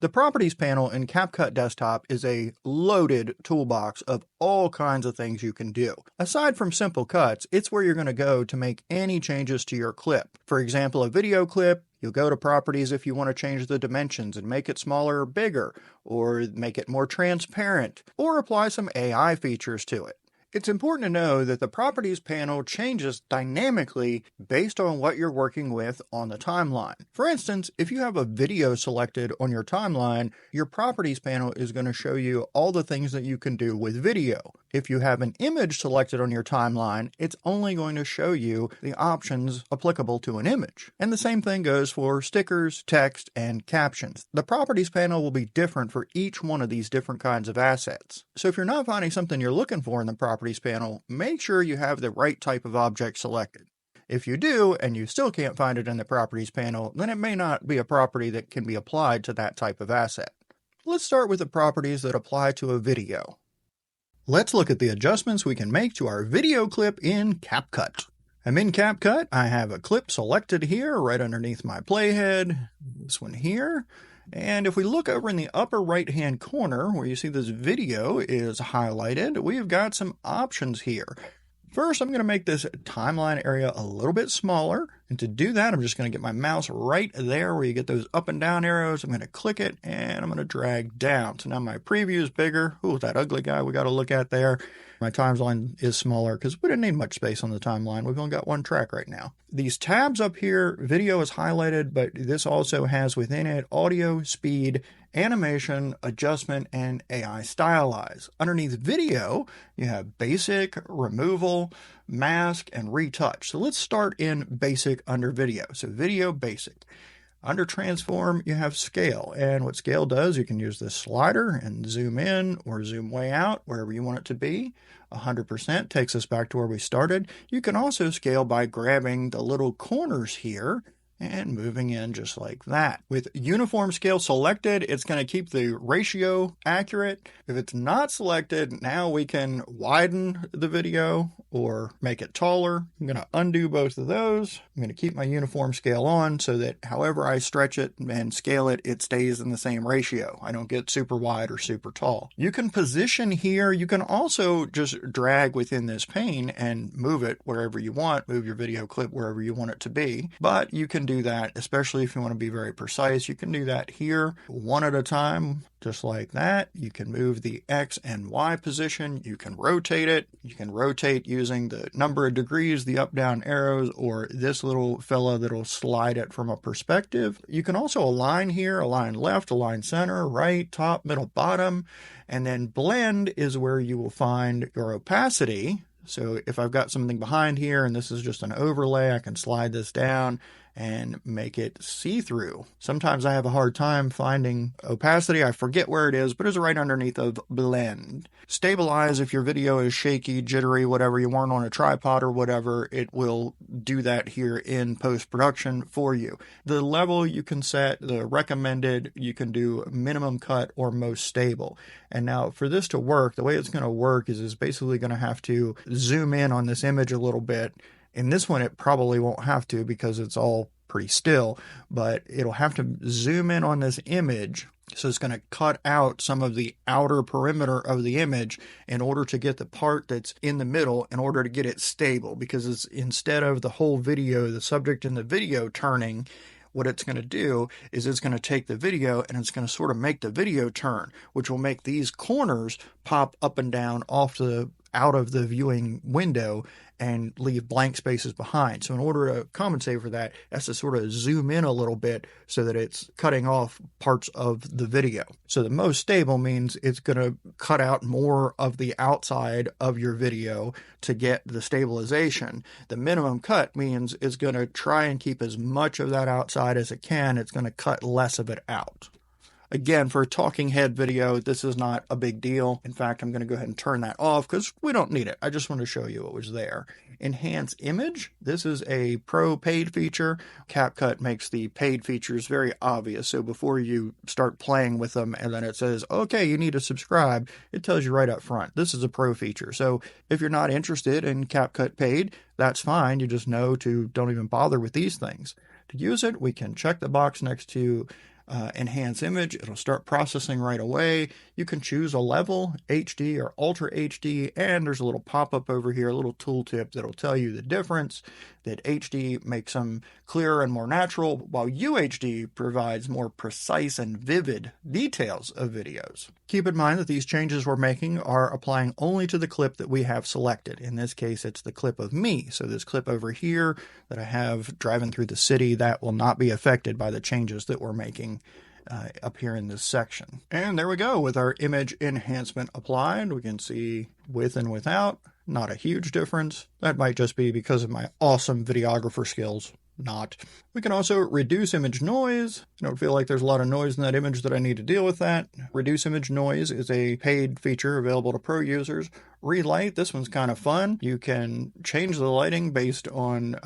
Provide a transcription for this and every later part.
The Properties panel in CapCut Desktop is a loaded toolbox of all kinds of things you can do. Aside from simple cuts, it's where you're going to go to make any changes to your clip. For example, a video clip, you'll go to Properties if you want to change the dimensions and make it smaller or bigger, or make it more transparent, or apply some AI features to it. It's important to know that the Properties panel changes dynamically based on what you're working with on the timeline. For instance, if you have a video selected on your timeline, your Properties panel is going to show you all the things that you can do with video. If you have an image selected on your timeline, it's only going to show you the options applicable to an image. And the same thing goes for stickers, text, and captions. The Properties panel will be different for each one of these different kinds of assets. So if you're not finding something you're looking for in the Properties panel, make sure you have the right type of object selected. If you do, and you still can't find it in the Properties panel, then it may not be a property that can be applied to that type of asset. Let's start with the properties that apply to a video. Let's look at the adjustments we can make to our video clip in CapCut. I'm in CapCut. I have a clip selected here right underneath my playhead, this one here. And if we look over in the upper right-hand corner where you see this video is highlighted, we've got some options here. First, I'm going to make this timeline area a little bit smaller. And to do that, I'm just going to get my mouse right there where you get those up and down arrows. I'm going to click it and I'm going to drag down. So now my preview is bigger. Ooh, that ugly guy we got to look at there. My timeline is smaller because we didn't need much space on the timeline. We've only got one track right now. These tabs up here, video is highlighted, but this also has within it audio, speed, animation, adjustment, and AI stylize. Underneath video, you have basic, removal, mask, and retouch. So let's start in basic under video. So video basic. Under transform, you have scale. And what scale does, you can use this slider and zoom in or zoom way out, wherever you want it to be. 100% takes us back to where we started. You can also scale by grabbing the little corners here and moving in just like that. With uniform scale selected, it's going to keep the ratio accurate. If it's not selected, now we can widen the video or make it taller. I'm going to undo both of those. I'm going to keep my uniform scale on so that however I stretch it and scale it, it stays in the same ratio. I don't get super wide or super tall. You can position here. You can also just drag within this pane and move it wherever you want, move your video clip wherever you want it to be. But you can do that, especially if you want to be very precise. You can do that here one at a time, just like that. You can move the X and Y position. You can rotate it. You can rotate using the number of degrees, the up down arrows, or this little fella that'll slide it from a perspective. You can also align here, align left, align center, right, top, middle, bottom, and then blend is where you will find your opacity. So if I've got something behind here and this is just an overlay, I can slide this down and make it see-through. Sometimes I have a hard time finding opacity. I forget where it is, but it's right underneath of blend. Stabilize, if your video is shaky, jittery, whatever, you weren't on a tripod or whatever, it will do that here in post-production for you. The level you can set, the recommended, you can do minimum cut or most stable. And now for this to work, the way it's going to work is basically going to have to zoom in on this image a little bit. In this one, it probably won't have to because it's all pretty still, but it'll have to zoom in on this image. So it's going to cut out some of the outer perimeter of the image in order to get the part that's in the middle, in order to get it stable, because it's instead of the whole video, the subject in the video turning, what it's going to do is it's going to take the video and it's going to sort of make the video turn, which will make these corners pop up and down out of the viewing window and leave blank spaces behind. So in order to compensate for that, it has to sort of zoom in a little bit so that it's cutting off parts of the video. So the most stable means it's going to cut out more of the outside of your video to get the stabilization. The minimum cut means it's going to try and keep as much of that outside as it can. It's going to cut less of it out. Again, for a talking head video, this is not a big deal. In fact, I'm going to go ahead and turn that off because we don't need it. I just want to show you what was there. Enhance image. This is a pro paid feature. CapCut makes the paid features very obvious. So before you start playing with them and then it says, okay, you need to subscribe, it tells you right up front. This is a pro feature. So if you're not interested in CapCut paid, that's fine. You just know to don't even bother with these things. To use it, we can check the box next to enhance image. It'll start processing right away. You can choose a level, HD or Ultra HD, and there's a little pop-up over here, a little tooltip that'll tell you the difference, that HD makes them clearer and more natural, while UHD provides more precise and vivid details of videos. Keep in mind that these changes we're making are applying only to the clip that we have selected. In this case, it's the clip of me. So this clip over here that I have driving through the city, that will not be affected by the changes that we're making up here in this section. And there we go. With our image enhancement applied, we can see with and without. Not a huge difference. That might just be because of my awesome videographer skills. Not. We can also reduce image noise. I don't feel like there's a lot of noise in that image that I need to deal with that. Reduce image noise is a paid feature available to pro users. Relight, this one's kind of fun. You can change the lighting based on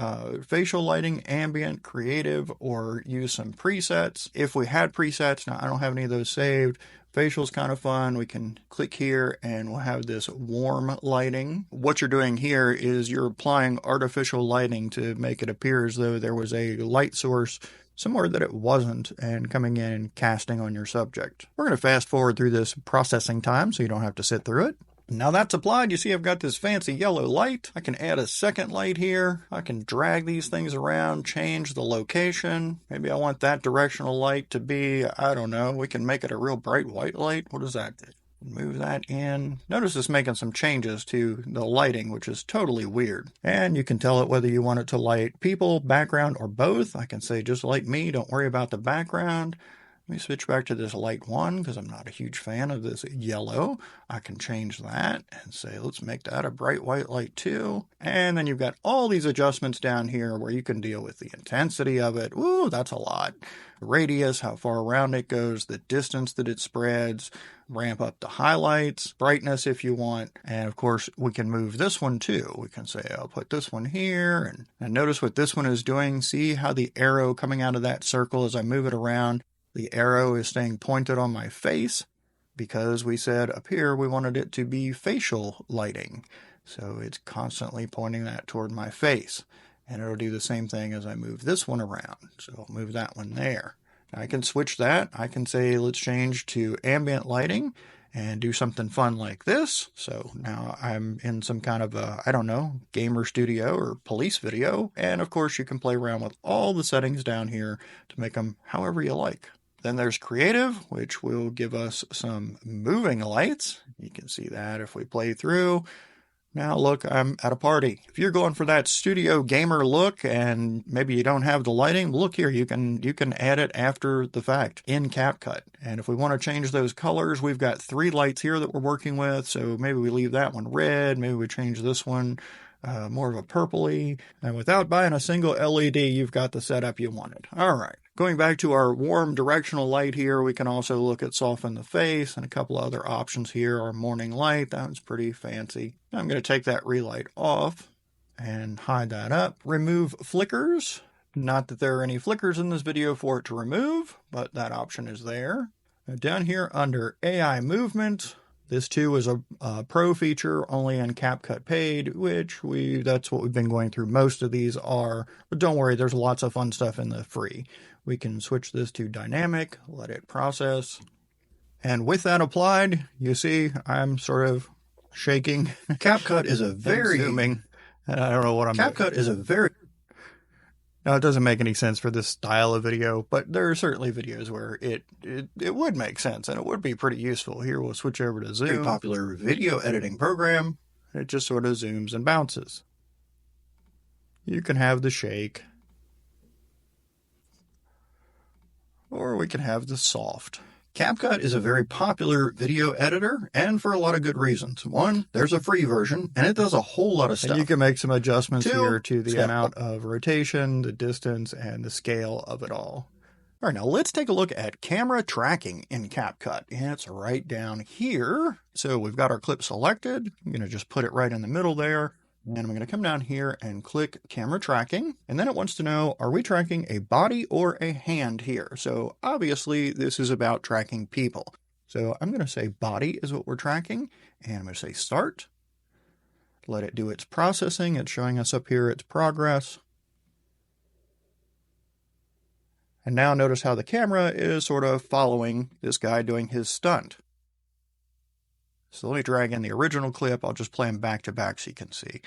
facial lighting, ambient, creative, or use some presets. If we had presets, now I don't have any of those saved. Facial's kind of fun. We can click here and we'll have this warm lighting. What you're doing here is you're applying artificial lighting to make it appear as though there was a light source somewhere that it wasn't, and coming in and casting on your subject. We're going to fast forward through this processing time so you don't have to sit through it. Now that's applied, you see I've got this fancy yellow light. I can add a second light here. I can drag these things around, change the location. Maybe I want that directional light to be, I don't know, we can make it a real bright white light. What is that? Move that in. Notice it's making some changes to the lighting, which is totally weird. And you can tell it whether you want it to light people, background, or both. I can say just light me, don't worry about the background. Let me switch back to this light one because I'm not a huge fan of this yellow. I can change that and say, let's make that a bright white light too. And then you've got all these adjustments down here where you can deal with the intensity of it. Ooh, that's a lot. Radius, how far around it goes, the distance that it spreads, ramp up the highlights, brightness if you want. And of course, we can move this one too. We can say, I'll put this one here. And notice what this one is doing. See how the arrow coming out of that circle as I move it around? The arrow is staying pointed on my face because we said up here we wanted it to be facial lighting. So it's constantly pointing that toward my face. And it'll do the same thing as I move this one around. So I'll move that one there. Now I can switch that. I can say let's change to ambient lighting and do something fun like this. So now I'm in some kind of a, I don't know, gamer studio or police video. And of course you can play around with all the settings down here to make them however you like. Then there's creative, which will give us some moving lights. You can see that if we play through. Now look, I'm at a party. If you're going for that studio gamer look and maybe you don't have the lighting, look here, you can add it after the fact in CapCut. And if we want to change those colors, we've got 3 lights here that we're working with. So maybe we leave that one red, maybe we change this one more of a purpley. And without buying a single LED, you've got the setup you wanted. All right. Going back to our warm directional light here, we can also look at soften the face and a couple of other options here. Our morning light, that one's pretty fancy. I'm going to take that relight off and hide that up. Remove flickers. Not that there are any flickers in this video for it to remove, but that option is there. Now down here under AI movement, this too is a pro feature only in CapCut Paid, which that's what we've been going through. Most of these are, but don't worry, there's lots of fun stuff in the free. We can switch this to dynamic, let it process. And with that applied, you see I'm sort of shaking. CapCut is a very zooming. And I don't know what I'm doing. CapCut is a very. Now, it doesn't make any sense for this style of video, but there are certainly videos where it would make sense and it would be pretty useful. Here we'll switch over to Zoom. Very popular video editing program. It just sort of zooms and bounces. You can have the shake. Or we can have the soft. CapCut is a very popular video editor, and for a lot of good reasons. One, there's a free version, and it does a whole lot of stuff. And you can make some adjustments here to the amount of rotation, the distance, and the scale of it all. All right, now let's take a look at camera tracking in CapCut. It's right down here. So we've got our clip selected. I'm going to just put it right in the middle there. And I'm going to come down here and click camera tracking. And then it wants to know, are we tracking a body or a hand here? So obviously this is about tracking people. So I'm going to say body is what we're tracking. And I'm going to say start. Let it do its processing. It's showing us up here its progress. And now notice how the camera is sort of following this guy doing his stunt. So let me drag in the original clip. I'll just play them back to back so you can see.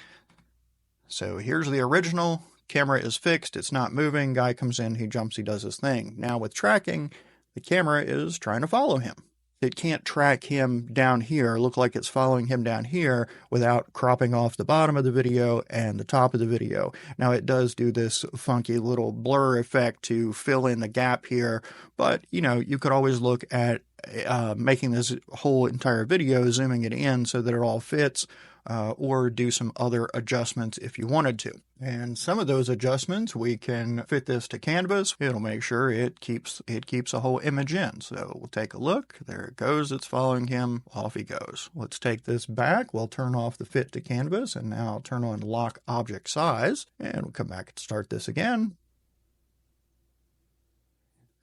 So here's the original. Camera is fixed. It's not moving. Guy comes in, he jumps, he does his thing. Now with tracking, the camera is trying to follow him. It can't track him down here, look like it's following him down here without cropping off the bottom of the video and the top of the video. Now it does do this funky little blur effect to fill in the gap here, but you could always look at making this whole entire video, zooming it in so that it all fits, or do some other adjustments if you wanted to. And some of those adjustments, we can fit this to canvas. It'll make sure it keeps a whole image in. So we'll take a look. There it goes. It's following him. Off he goes. Let's take this back. We'll turn off the fit to canvas, and now I'll turn on lock object size, and we'll come back and start this again.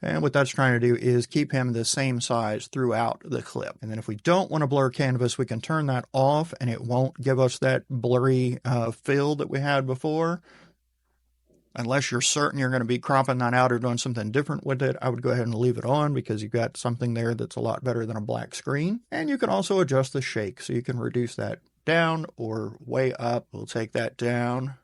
And what that's trying to do is keep him the same size throughout the clip. And then if we don't want to blur canvas, we can turn that off and it won't give us that blurry fill that we had before. Unless you're certain you're going to be cropping that out or doing something different with it, I would go ahead and leave it on because you've got something there that's a lot better than a black screen. And you can also adjust the shake, so you can reduce that down or way up. We'll take that down,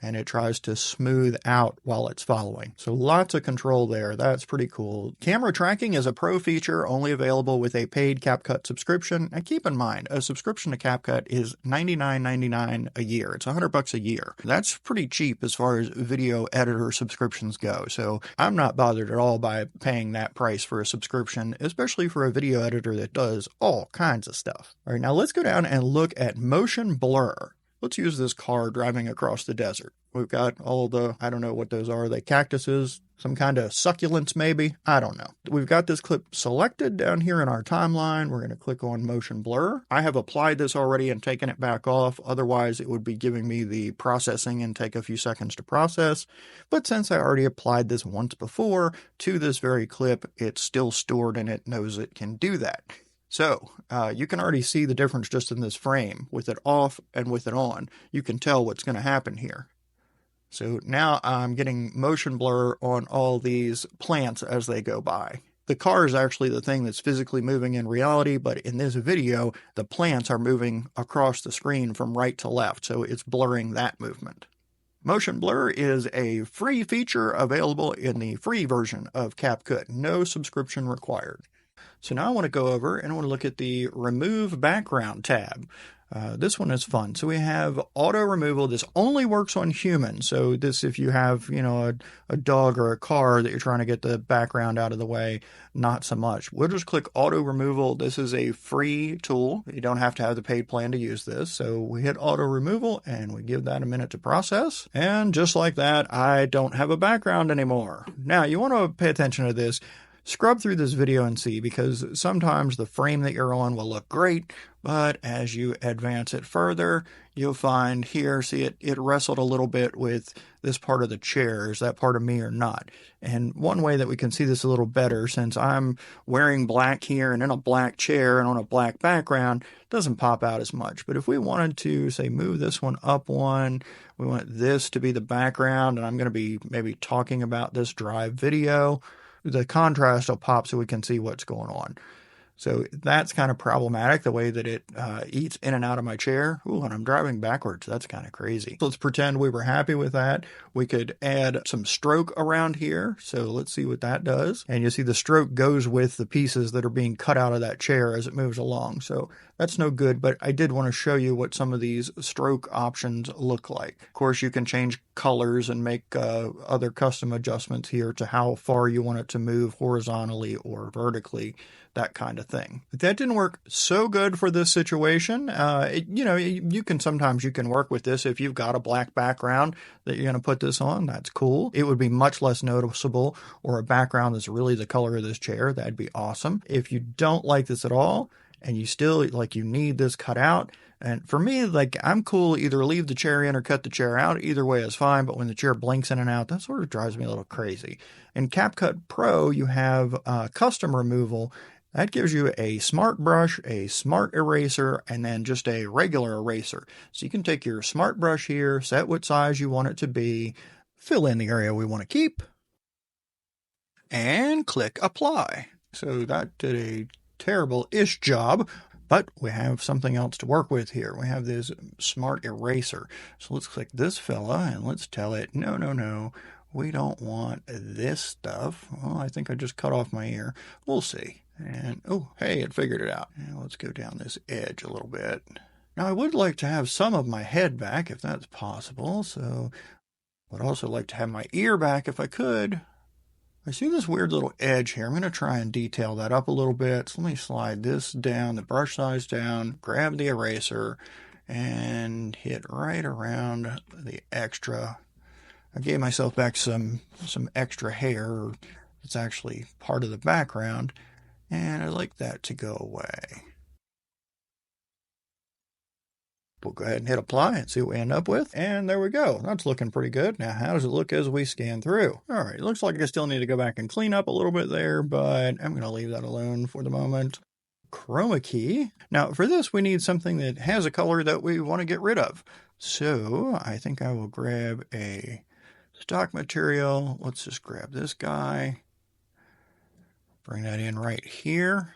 and it tries to smooth out while it's following. So lots of control there. That's pretty cool. Camera tracking is a pro feature only available with a paid CapCut subscription. And keep in mind, a subscription to CapCut is $99.99 a year. It's $100 a year. That's pretty cheap as far as video editor subscriptions go. So I'm not bothered at all by paying that price for a subscription, especially for a video editor that does all kinds of stuff. All right, now let's go down and look at motion blur. Let's use this car driving across the desert. We've got all the, I don't know what those are. They cactuses, some kind of succulents maybe. I don't know. We've got this clip selected down here in our timeline. We're going to click on motion blur. I have applied this already and taken it back off. Otherwise, it would be giving me the processing and take a few seconds to process. But since I already applied this once before to this very clip, it's still stored and it knows it can do that. So you can already see the difference just in this frame. With it off and with it on, you can tell what's going to happen here. So now I'm getting motion blur on all these plants as they go by. The car is actually the thing that's physically moving in reality, but in this video, the plants are moving across the screen from right to left, so it's blurring that movement. Motion blur is a free feature available in the free version of CapCut. No subscription required. So now I want to go over and I want to look at the Remove Background tab. This one is fun. So we have auto removal. This only works on humans. So this, if you have, a dog or a car that you're trying to get the background out of the way, not so much. We'll just click auto removal. This is a free tool. You don't have to have the paid plan to use this. So we hit auto removal and we give that a minute to process. And just like that, I don't have a background anymore. Now you want to pay attention to this. Scrub through this video and see, because sometimes the frame that you're on will look great, but as you advance it further, you'll find here, see it wrestled a little bit with this part of the chair. Is that part of me or not? And one way that we can see this a little better, since I'm wearing black here and in a black chair and on a black background, doesn't pop out as much. But if we wanted to, say, move this one up one, we want this to be the background, and I'm going to be maybe talking about this drive video, the contrast will pop so we can see what's going on. So that's kind of problematic, the way that it eats in and out of my chair. Ooh, and I'm driving backwards. That's kind of crazy. Let's pretend we were happy with that. We could add some stroke around here. So let's see what that does. And you see the stroke goes with the pieces that are being cut out of that chair as it moves along. So that's no good, but I did want to show you what some of these stroke options look like. Of course, you can change colors and make other custom adjustments here to how far you want it to move horizontally or vertically, that kind of thing. But that didn't work so good for this situation. You can work with this if you've got a black background that you're going to put this on. That's cool. It would be much less noticeable, or a background that's really the color of this chair. That'd be awesome. If you don't like this at all, and you still you need this cut out, and for me, I'm cool, either leave the chair in or cut the chair out. Either way is fine, but when the chair blinks in and out, that sort of drives me a little crazy. In CapCut Pro, you have custom removal. That gives you a smart brush, a smart eraser, and then just a regular eraser. So you can take your smart brush here, set what size you want it to be, fill in the area we want to keep, and click apply. So that did a terrible-ish job, but we have something else to work with here. We have this smart eraser. So let's click this fella and let's tell it, no, no, no, we don't want this stuff. Oh, I think I just cut off my ear. We'll see. And, oh, hey, it figured it out. Now let's go down this edge a little bit. Now I would like to have some of my head back if that's possible, so I'd also like to have my ear back if I could. I see this weird little edge here. I'm going to try and detail that up a little bit. So let me slide this down, the brush size down, grab the eraser, and hit right around the extra. I gave myself back some extra hair. It's actually part of the background, and I'd like that to go away. We'll go ahead and hit apply and see what we end up with. And there we go. That's looking pretty good. Now, how does it look as we scan through? All right, looks like I still need to go back and clean up a little bit there, but I'm going to leave that alone for the moment. Chroma key. Now, for this, we need something that has a color that we want to get rid of. So I think I will grab a stock material. Let's just grab this guy. Bring that in right here.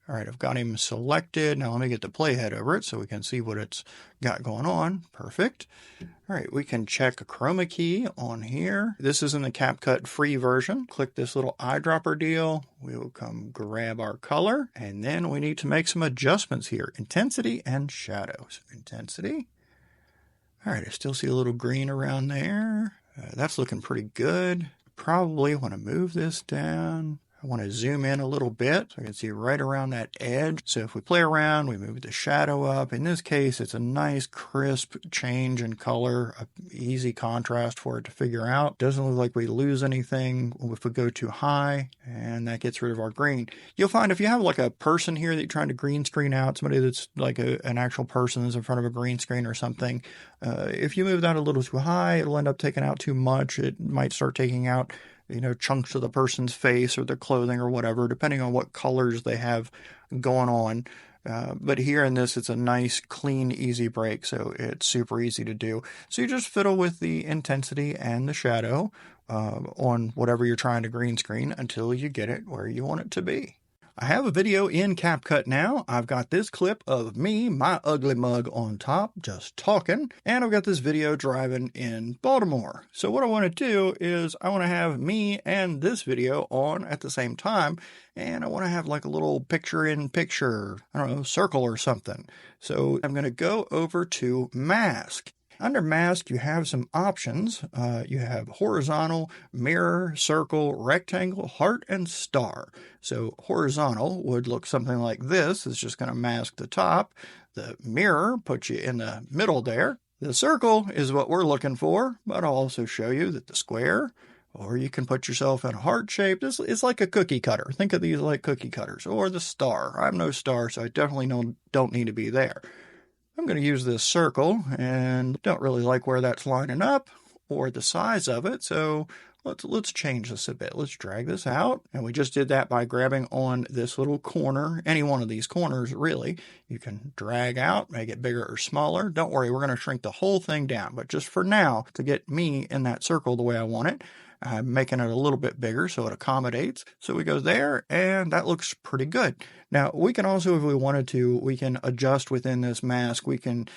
All right, I've got him selected. Now let me get the playhead over it so we can see what it's got going on. Perfect. All right, we can check a chroma key on here. This is in the CapCut free version. Click this little eyedropper deal. We will come grab our color, and then we need to make some adjustments here. Intensity and shadows. Intensity. All right, I still see a little green around there. That's looking pretty good. Probably want to move this down. I want to zoom in a little bit so I can see right around that edge. So if we play around, we move the shadow up. In this case, it's a nice crisp change in color, a easy contrast for it to figure out. Doesn't look like we lose anything if we go too high, and that gets rid of our green. You'll find if you have like a person here that you're trying to green screen out, somebody that's like an actual person that's in front of a green screen or something, if you move that a little too high, it'll end up taking out too much. It might start taking out chunks of the person's face or their clothing or whatever, depending on what colors they have going on. But here in this, it's a nice, clean, easy break, so it's super easy to do. So you just fiddle with the intensity and the shadow on whatever you're trying to green screen until you get it where you want it to be. I have a video in CapCut now. I've got this clip of me, my ugly mug on top, just talking, and I've got this video driving in Baltimore. So what I want to do is I want to have me and this video on at the same time, and I want to have like a little picture-in-picture, I don't know, circle or something. So I'm going to go over to Mask. Under Mask, you have some options. You have horizontal, mirror, circle, rectangle, heart, and star. So horizontal would look something like this. It's just going to mask the top. The mirror puts you in the middle there. The circle is what we're looking for, but I'll also show you that the square, or you can put yourself in a heart shape. This is like a cookie cutter. Think of these like cookie cutters. Or the star. I'm no star, so I definitely don't need to be there. I'm going to use this circle and don't really like where that's lining up or the size of it. So let's change this a bit. Let's drag this out. And we just did that by grabbing on this little corner, any one of these corners, really. You can drag out, make it bigger or smaller. Don't worry, we're going to shrink the whole thing down. But just for now, to get me in that circle the way I want it, I'm making it a little bit bigger so it accommodates. So we go there, and that looks pretty good. Now, we can also, if we wanted to, we can adjust within this mask. We can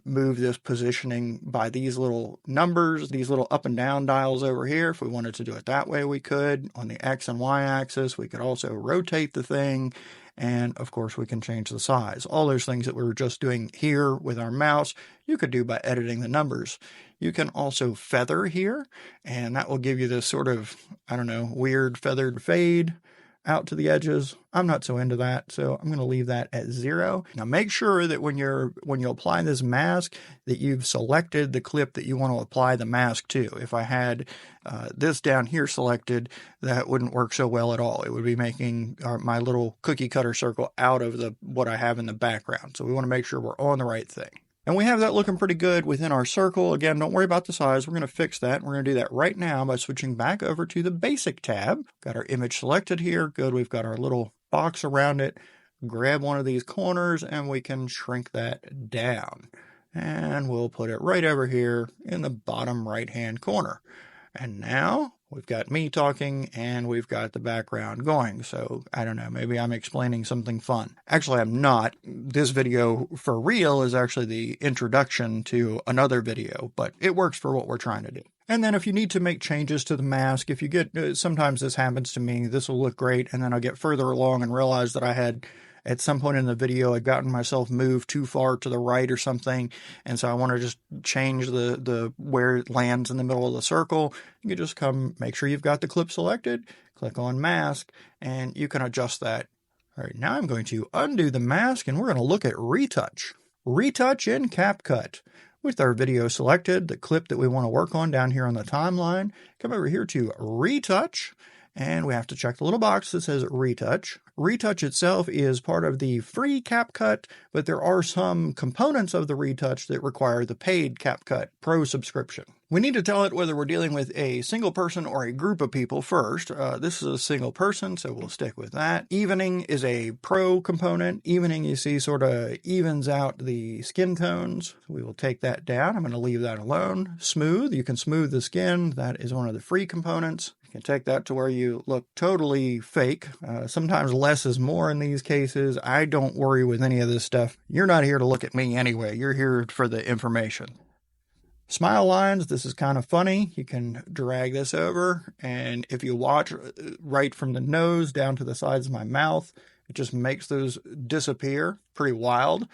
move this positioning by these little numbers, these little up and down dials over here. If we wanted to do it that way, we could. On the X and Y axis, we could also rotate the thing. And of course, we can change the size. All those things that we were just doing here with our mouse, you could do by editing the numbers. You can also feather here, and that will give you this sort of, I don't know, weird feathered fade out to the edges. I'm not so into that, so I'm going to leave that at 0. Now make sure that when you apply this mask, that you've selected the clip that you want to apply the mask to. If I had this down here selected, that wouldn't work so well at all. It would be making my little cookie cutter circle out of what I have in the background. So we want to make sure we're on the right thing. And we have that looking pretty good within our circle. Again, don't worry about the size. We're going to fix that. We're going to do that right now by switching back over to the Basic tab. Got our image selected here. Good. We've got our little box around it. Grab one of these corners and we can shrink that down. And we'll put it right over here in the bottom right-hand corner. And now We've got me talking and we've got the background going. So I don't know, maybe I'm explaining something fun. Actually, I'm not. This video for real is actually the introduction to another video, but it works for what we're trying to do. And then if you need to make changes to the mask, if you get, sometimes this happens to me, this will look great. And then I'll get further along and realize that I had, at some point in the video, I'd gotten myself moved too far to the right or something. And so I want to just change the where it lands in the middle of the circle. You can just come, make sure you've got the clip selected, click on mask, and you can adjust that. All right, now I'm going to undo the mask and we're going to look at retouch. Retouch in CapCut. With our video selected, the clip that we want to work on down here on the timeline, come over here to retouch, and we have to check the little box that says retouch. Retouch itself is part of the free CapCut, but there are some components of the retouch that require the paid CapCut Pro subscription. We need to tell it whether we're dealing with a single person or a group of people first. This is a single person, so we'll stick with that. Evening is a Pro component. Evening, you see, sort of evens out the skin tones. So we will take that down. I'm going to leave that alone. Smooth, you can smooth the skin. That is one of the free components. You can take that to where you look totally fake. Sometimes less is more in these cases. I don't worry with any of this stuff. You're not here to look at me anyway. You're here for the information. Smile lines, this is kind of funny. You can drag this over, and if you watch right from the nose down to the sides of my mouth, it just makes those disappear. Pretty wild.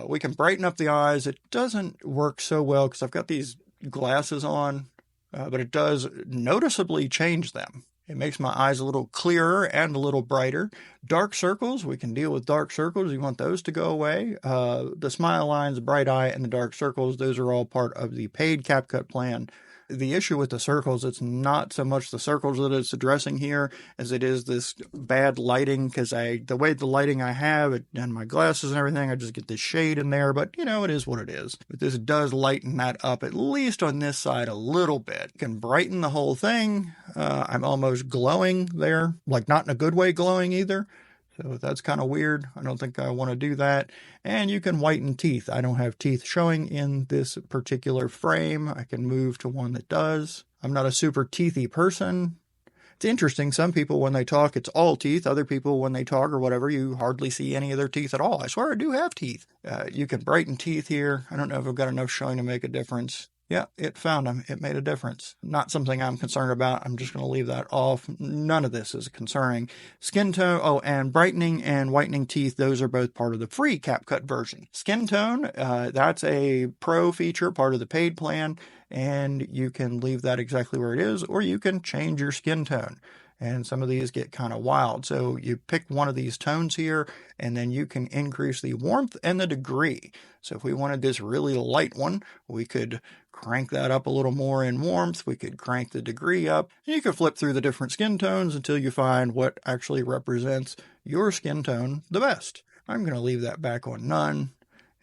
We can brighten up the eyes. It doesn't work so well because I've got these glasses on, but it does noticeably change them. It makes my eyes a little clearer and a little brighter. Dark circles, we can deal with dark circles. You want those to go away. The smile lines, bright eye, and the dark circles, those are all part of the paid CapCut plan. The issue with the circles, it's not so much the circles that it's addressing here as it is this bad lighting, because the way the lighting I have and my glasses and everything, I just get this shade in there, but you know, it is what it is. But this does lighten that up, at least on this side a little bit. It can brighten the whole thing. I'm almost glowing there, like not in a good way glowing either. So that's kind of weird. I don't think I want to do that. And you can whiten teeth. I don't have teeth showing in this particular frame. I can move to one that does. I'm not a super teethy person. It's interesting. Some people, when they talk, it's all teeth. Other people, when they talk or whatever, you hardly see any of their teeth at all. I swear I do have teeth. You can brighten teeth here. I don't know if I've got enough showing to make a difference. Yeah, it found them. It made a difference. Not something I'm concerned about. I'm just going to leave that off. None of this is concerning. Skin tone, and brightening and whitening teeth, those are both part of the free CapCut version. Skin tone, that's a pro feature, part of the paid plan, and you can leave that exactly where it is, or you can change your skin tone. And some of these get kind of wild. So you pick one of these tones here, and then you can increase the warmth and the degree. So if we wanted this really light one, we could crank that up a little more in warmth. We could crank the degree up. And you could flip through the different skin tones until you find what actually represents your skin tone the best. I'm going to leave that back on none.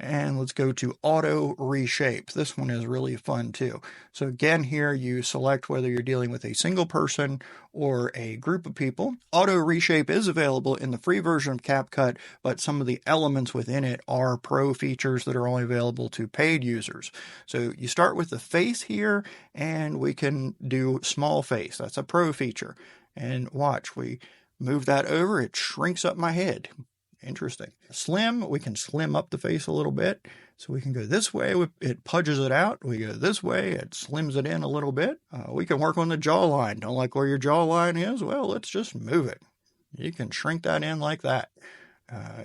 And let's go to auto reshape. This one is really fun too. So again, here you select whether you're dealing with a single person or a group of people. Auto reshape is available in the free version of CapCut, but some of the elements within it are pro features that are only available to paid users. So you start with the face here, and we can do small face. That's a pro feature. And watch, we move that over, it shrinks up my head. Interesting. Slim, we can slim up the face a little bit. So we can go this way, it pudges it out. We go this way, it slims it in a little bit. We can work on the jawline. Don't like where your jawline is? Well, let's just move it. You can shrink that in like that.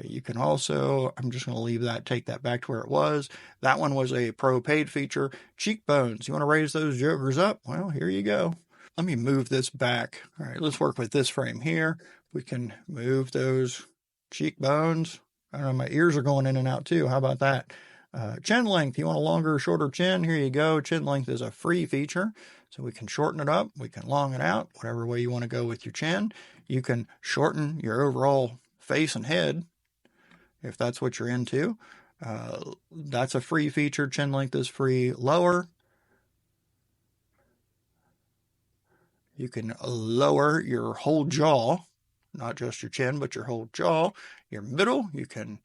You can also, I'm just going to leave that, take that back to where it was. That one was a pro paid feature. Cheekbones, you want to raise those jokers up? Well, here you go. Let me move this back. All right, let's work with this frame here. We can move those cheekbones. I don't know, my ears are going in and out too. How about that? Chin length. You want a longer or shorter chin? Here you go. Chin length is a free feature. So we can shorten it up. We can long it out, whatever way you want to go with your chin. You can shorten your overall face and head if that's what you're into. That's a free feature. Chin length is free. Lower. You can lower your whole jaw. Not just your chin, but your whole jaw. Your middle, you can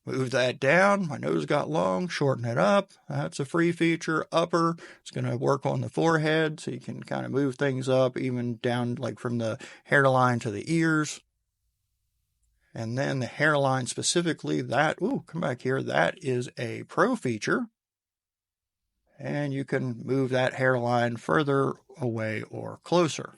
Move that down. My nose got long, shorten it up. That's a free feature. Upper, it's going to work on the forehead, so you can kind of move things up, even down like from the hairline to the ears. And then the hairline specifically, that, come back here, that is a pro feature. And you can move that hairline further away or closer.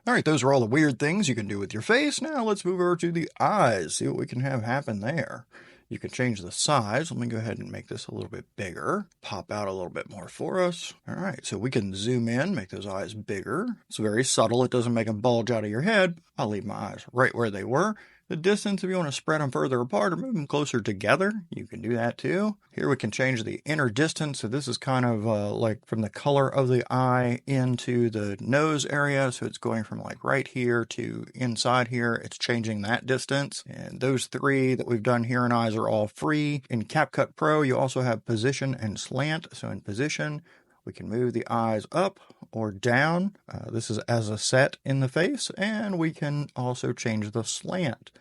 All right, those are all the weird things you can do with your face. Now let's move over to the eyes, see what we can have happen there. You can change the size. Let me go ahead and make this a little bit bigger. Pop out a little bit more for us. All right, so we can zoom in, make those eyes bigger. It's very subtle. It doesn't make them bulge out of your head. I'll leave my eyes right where they were. The distance, if you want to spread them further apart or move them closer together, you can do that too. Here we can change the inner distance. So this is kind of like from the color of the eye into the nose area. So it's going from like right here to inside here. It's changing that distance. And those three that we've done here in eyes are all free. In CapCut Pro, you also have position and slant. So in position, we can move the eyes up or down. This is as a set in the face, and we can also change the slant.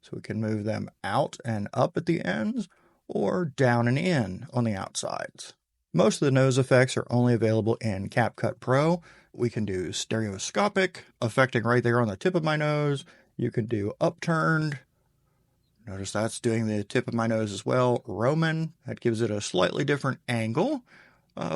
So we can move them out and up at the ends or down and in on the outsides. Most of the nose effects are only available in CapCut Pro. We can do stereoscopic, affecting right there on the tip of my nose. You can do upturned. Notice that's doing the tip of my nose as well. Roman, that gives it a slightly different angle.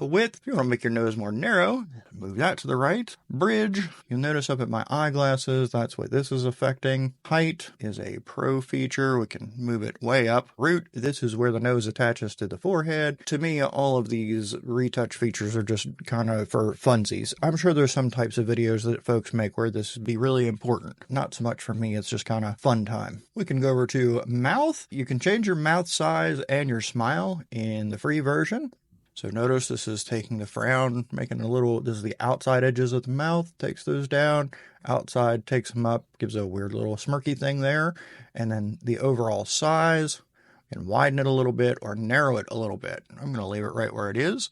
Width, if you want to make your nose more narrow, move that to the right. Bridge, you'll notice up at my eyeglasses, that's what this is affecting. Height is a pro feature. We can move it way up. Root, this is where the nose attaches to the forehead. To me, all of these retouch features are just kind of for funsies. I'm sure there's some types of videos that folks make where this would be really important. Not so much for me, it's just kind of fun time. We can go over to mouth. You can change your mouth size and your smile in the free version. So notice this is taking the frown, making a little, this is the outside edges of the mouth, takes those down, outside takes them up, gives a weird little smirky thing there. And then the overall size, you can widen it a little bit or narrow it a little bit. I'm going to leave it right where it is.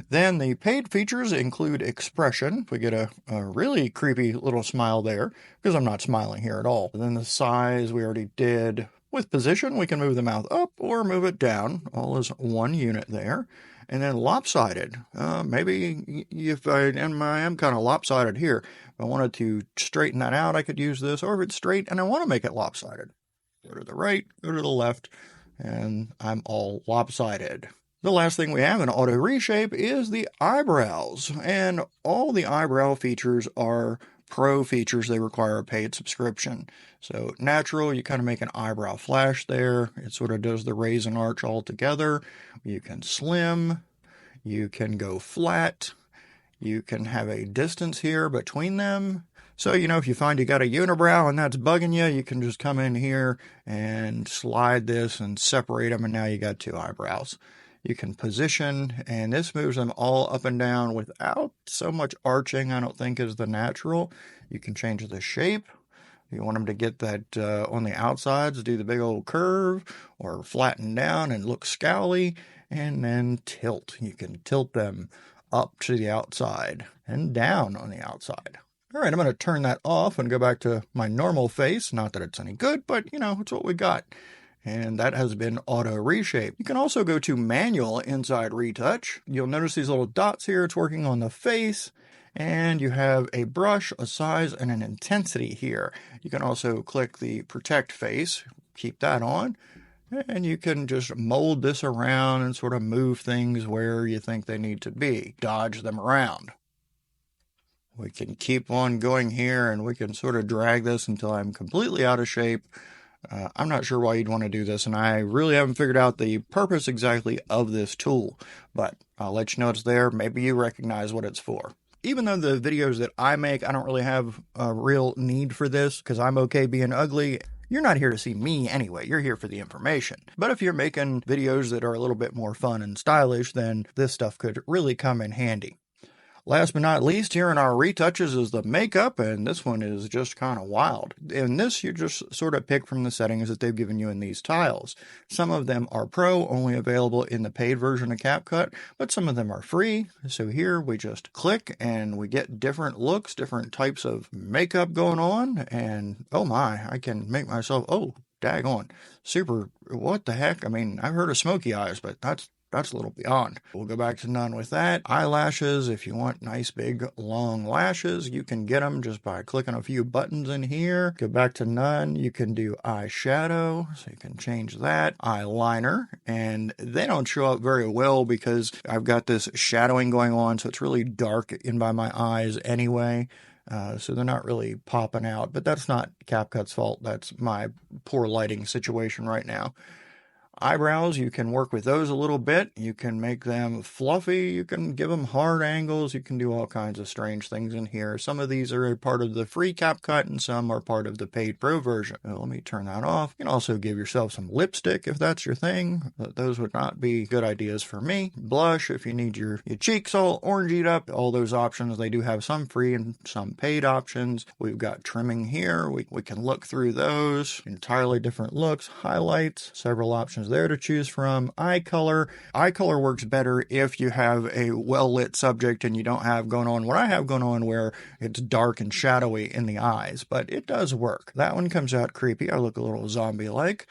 Then the paid features include expression. We get a really creepy little smile there because I'm not smiling here at all. And then the size we already did. With position, we can move the mouth up or move it down, all as one unit there. And then lopsided, maybe if I am kind of lopsided here, if I wanted to straighten that out, I could use this, or if it's straight and I want to make it lopsided. Go to the right, go to the left, and I'm all lopsided. The last thing we have in auto reshape is the eyebrows, and all the eyebrow features are pro features. They require a paid subscription. So natural, you kind of make an eyebrow flash there. It sort of does the raise and arch all together. You can slim, you can go flat, you can have a distance here between them. So, if you find you got a unibrow and that's bugging you, you can just come in here and slide this and separate them, and now you got two eyebrows. You can position, and this moves them all up and down without so much arching, I don't think, is the natural. You can change the shape. You want them to get that on the outsides, do the big old curve, or flatten down and look scowly, and then tilt. You can tilt them up to the outside and down on the outside. All right, I'm going to turn that off and go back to my normal face. Not that it's any good, but, it's what we got. And that has been auto reshape. You can also go to manual inside retouch. You'll notice these little dots here. It's working on the face. And you have a brush, a size, and an intensity here. You can also click the protect face, keep that on, and you can just mold this around and sort of move things where you think they need to be, dodge them around. We can keep on going here, and we can sort of drag this until I'm completely out of shape. I'm not sure why you'd want to do this, and I really haven't figured out the purpose exactly of this tool, but I'll let you know it's there. Maybe you recognize what it's for. Even though the videos that I make, I don't really have a real need for this because I'm okay being ugly. You're not here to see me anyway. You're here for the information. But if you're making videos that are a little bit more fun and stylish, then this stuff could really come in handy. Last but not least, here in our retouches is the makeup, and this one is just kind of wild. In this, you just sort of pick from the settings that they've given you in these tiles. Some of them are pro, only available in the paid version of CapCut, but some of them are free. So here we just click and we get different looks, different types of makeup going on, and oh my, I can make myself, daggone, super, what the heck? I mean, I've heard of smoky eyes, but that's a little beyond. We'll go back to none with that. Eyelashes, if you want nice big long lashes, you can get them just by clicking a few buttons in here. Go back to none. You can do eyeshadow, so you can change that. Eyeliner, and they don't show up very well because I've got this shadowing going on, so it's really dark in by my eyes anyway. So they're not really popping out, but that's not CapCut's fault. That's my poor lighting situation right now. Eyebrows, you can work with those a little bit. You can make them fluffy. You can give them hard angles. You can do all kinds of strange things in here. Some of these are a part of the free CapCut and some are part of the paid pro version. Let me turn that off. You can also give yourself some lipstick if that's your thing. Those would not be good ideas for me. Blush, if you need your cheeks all orangeyed up. All those options, they do have some free and some paid options. We've got trimming here. We can look through those. Entirely different looks. Highlights, several options there to choose from. Eye color works better if you have a well-lit subject and you don't have going on what I have going on where it's dark and shadowy in the eyes, but it does work. That one comes out creepy. I look a little zombie-like.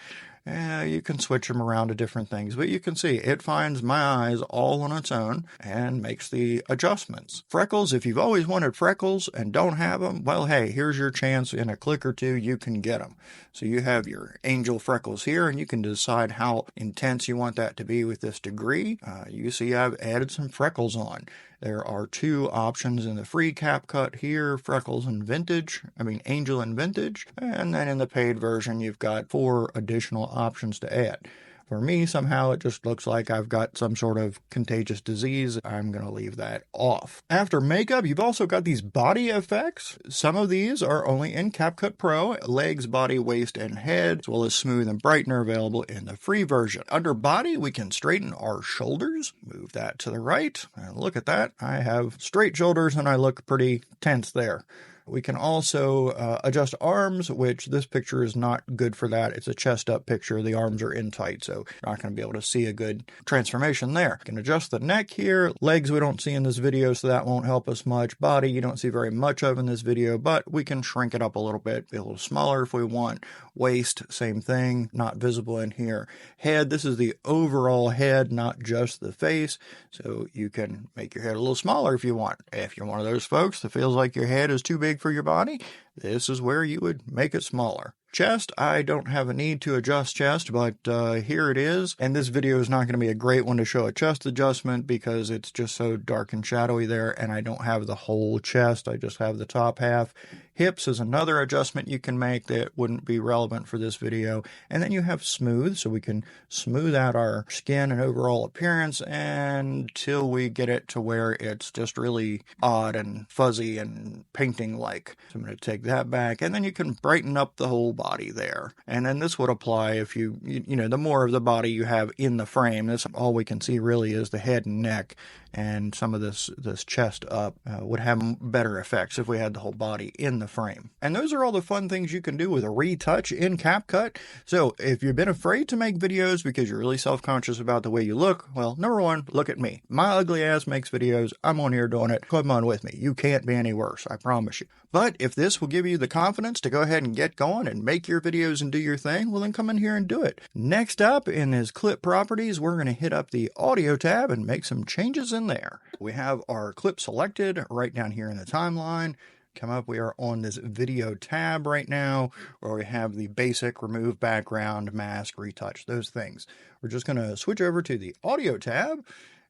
You can switch them around to different things, but you can see it finds my eyes all on its own and makes the adjustments. Freckles, if you've always wanted freckles and don't have them, well, hey, here's your chance. In a click or two, you can get them. So you have your angel freckles here, and you can decide how intense you want that to be with this degree. You see I've added some freckles on. There are two options in the free CapCut here, freckles and vintage, angel and vintage. And then in the paid version, you've got 4 additional options to add. For me, somehow it just looks like I've got some sort of contagious disease. I'm going to leave that off. After makeup, you've also got these body effects. Some of these are only in CapCut Pro, legs, body, waist, and head, as well as smooth and brightener available in the free version. Under body, we can straighten our shoulders. Move that to the right, and look at that. I have straight shoulders, and I look pretty tense there. We can also adjust arms, which this picture is not good for that. It's a chest up picture. The arms are in tight, so you're not going to be able to see a good transformation there. You can adjust the neck here. Legs we don't see in this video, so that won't help us much. Body you don't see very much of in this video, but we can shrink it up a little bit, be a little smaller if we want. Waist, same thing, not visible in here. Head, this is the overall head, not just the face, so you can make your head a little smaller if you want. If you're one of those folks that feels like your head is too big for your body, this is where you would make it smaller. Chest, I don't have a need to adjust chest, but here it is. And this video is not going to be a great one to show a chest adjustment because it's just so dark and shadowy there, and I don't have the whole chest. I just have the top half. Hips is another adjustment you can make that wouldn't be relevant for this video. And then you have smooth, so we can smooth out our skin and overall appearance until we get it to where it's just really odd and fuzzy and painting-like. So I'm going to take that back, and then you can brighten up the whole body there. And then this would apply if you know, the more of the body you have in the frame. This all we can see really is the head and neck, and some of this chest up would have better effects if we had the whole body in the frame. And those are all the fun things you can do with a retouch in CapCut. So if you've been afraid to make videos because you're really self-conscious about the way you look, well, number one, look at me. My ugly ass makes videos. I'm on here doing it. Come on with me. You can't be any worse, I promise you. But if this will give you the confidence to go ahead and get going and make your videos and do your thing, well then come in here and do it. Next up in his clip properties, we're going to hit up the audio tab and make some changes in there. We have our clip selected right down here in the timeline. Come up, we are on this video tab right now where we have the basic, remove background, mask, retouch, those things. We're just going to switch over to the audio tab.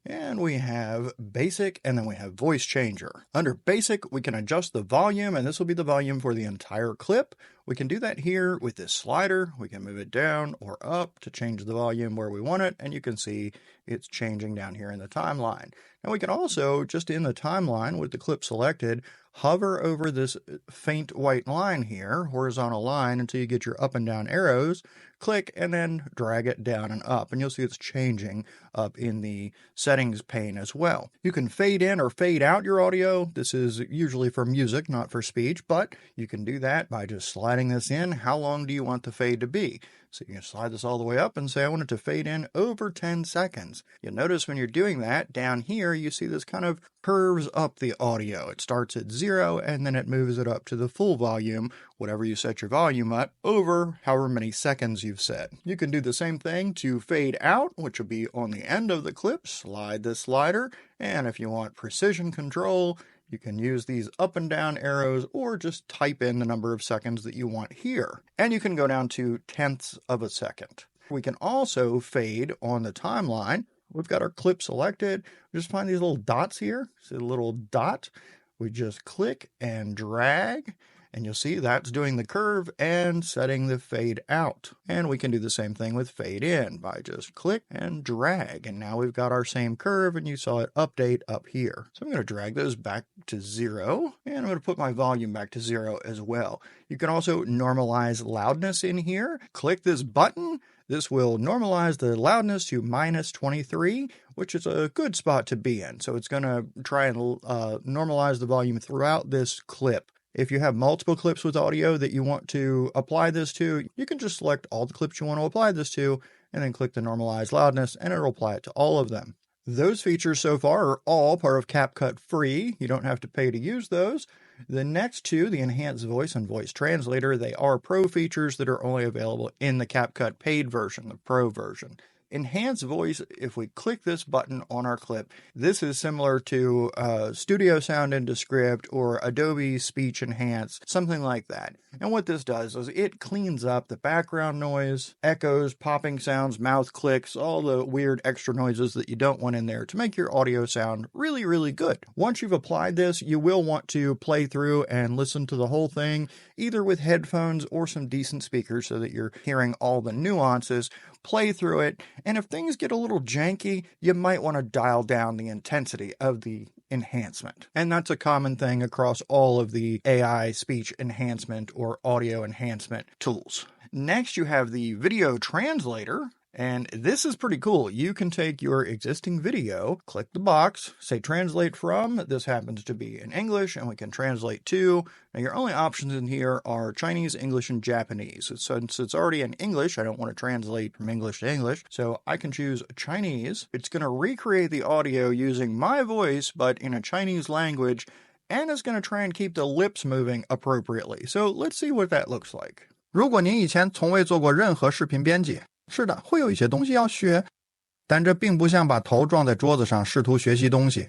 And we have basic, and then we have voice changer. Under basic, we can adjust the volume, and this will be the volume for the entire clip. We can do that here with this slider. We can move it down or up to change the volume where we want it, and you can see it's changing down here in the timeline. And we can also, just in the timeline with the clip selected, hover over this faint white line here, horizontal line, until you get your up and down arrows. Click and then drag it down and up, and you'll see it's changing up in the settings pane as well. You can fade in or fade out your audio. This is usually for music, not for speech, but you can do that by just sliding sliding this in, how long do you want the fade to be? So you can slide this all the way up and say, I want it to fade in over 10 seconds. You'll notice when you're doing that, down here, you see this kind of curves up the audio. It starts at 0 and then it moves it up to the full volume, whatever you set your volume at, over however many seconds you've set. You can do the same thing to fade out, which will be on the end of the clip. Slide this slider, and if you want precision control, you can use these up and down arrows or just type in the number of seconds that you want here. And you can go down to tenths of a second. We can also fade on the timeline. We've got our clip selected. We just find these little dots here. See the little dot? We just click and drag. And you'll see that's doing the curve and setting the fade out. And we can do the same thing with fade in by just click and drag. And now we've got our same curve and you saw it update up here. So I'm going to drag those back to 0 and I'm going to put my volume back to 0 as well. You can also normalize loudness in here. Click this button. This will normalize the loudness to -23, which is a good spot to be in. So it's going to try and normalize the volume throughout this clip. If you have multiple clips with audio that you want to apply this to, you can just select all the clips you want to apply this to and then click the normalize loudness and it'll apply it to all of them. Those features so far are all part of CapCut free. You don't have to pay to use those. The next two, the enhanced voice and voice translator, they are pro features that are only available in the CapCut paid version, the pro version. Enhance voice, if we click this button on our clip, this is similar to Studio Sound into Script or Adobe Speech Enhance, something like that. And what this does is it cleans up the background noise, echoes, popping sounds, mouth clicks, all the weird extra noises that you don't want in there to make your audio sound really, really good. Once you've applied this, you will want to play through and listen to the whole thing, either with headphones or some decent speakers so that you're hearing all the nuances. Play through it, and if things get a little janky, you might want to dial down the intensity of the enhancement. And that's a common thing across all of the AI speech enhancement or audio enhancement tools. Next, you have the video translator. And this is pretty cool. You can take your existing video, click the box, say translate from. This happens to be in English, and we can translate to. Now, your only options in here are Chinese, English, and Japanese. Since it's already in English, I don't want to translate from English to English, so I can choose Chinese. It's going to recreate the audio using my voice, but in a Chinese language, and it's going to try and keep the lips moving appropriately. So let's see what that looks like. 如果您以前从未做过任何视频编辑，是的，会有一些东西要学，但这并不像把头撞在桌子上试图学习东西。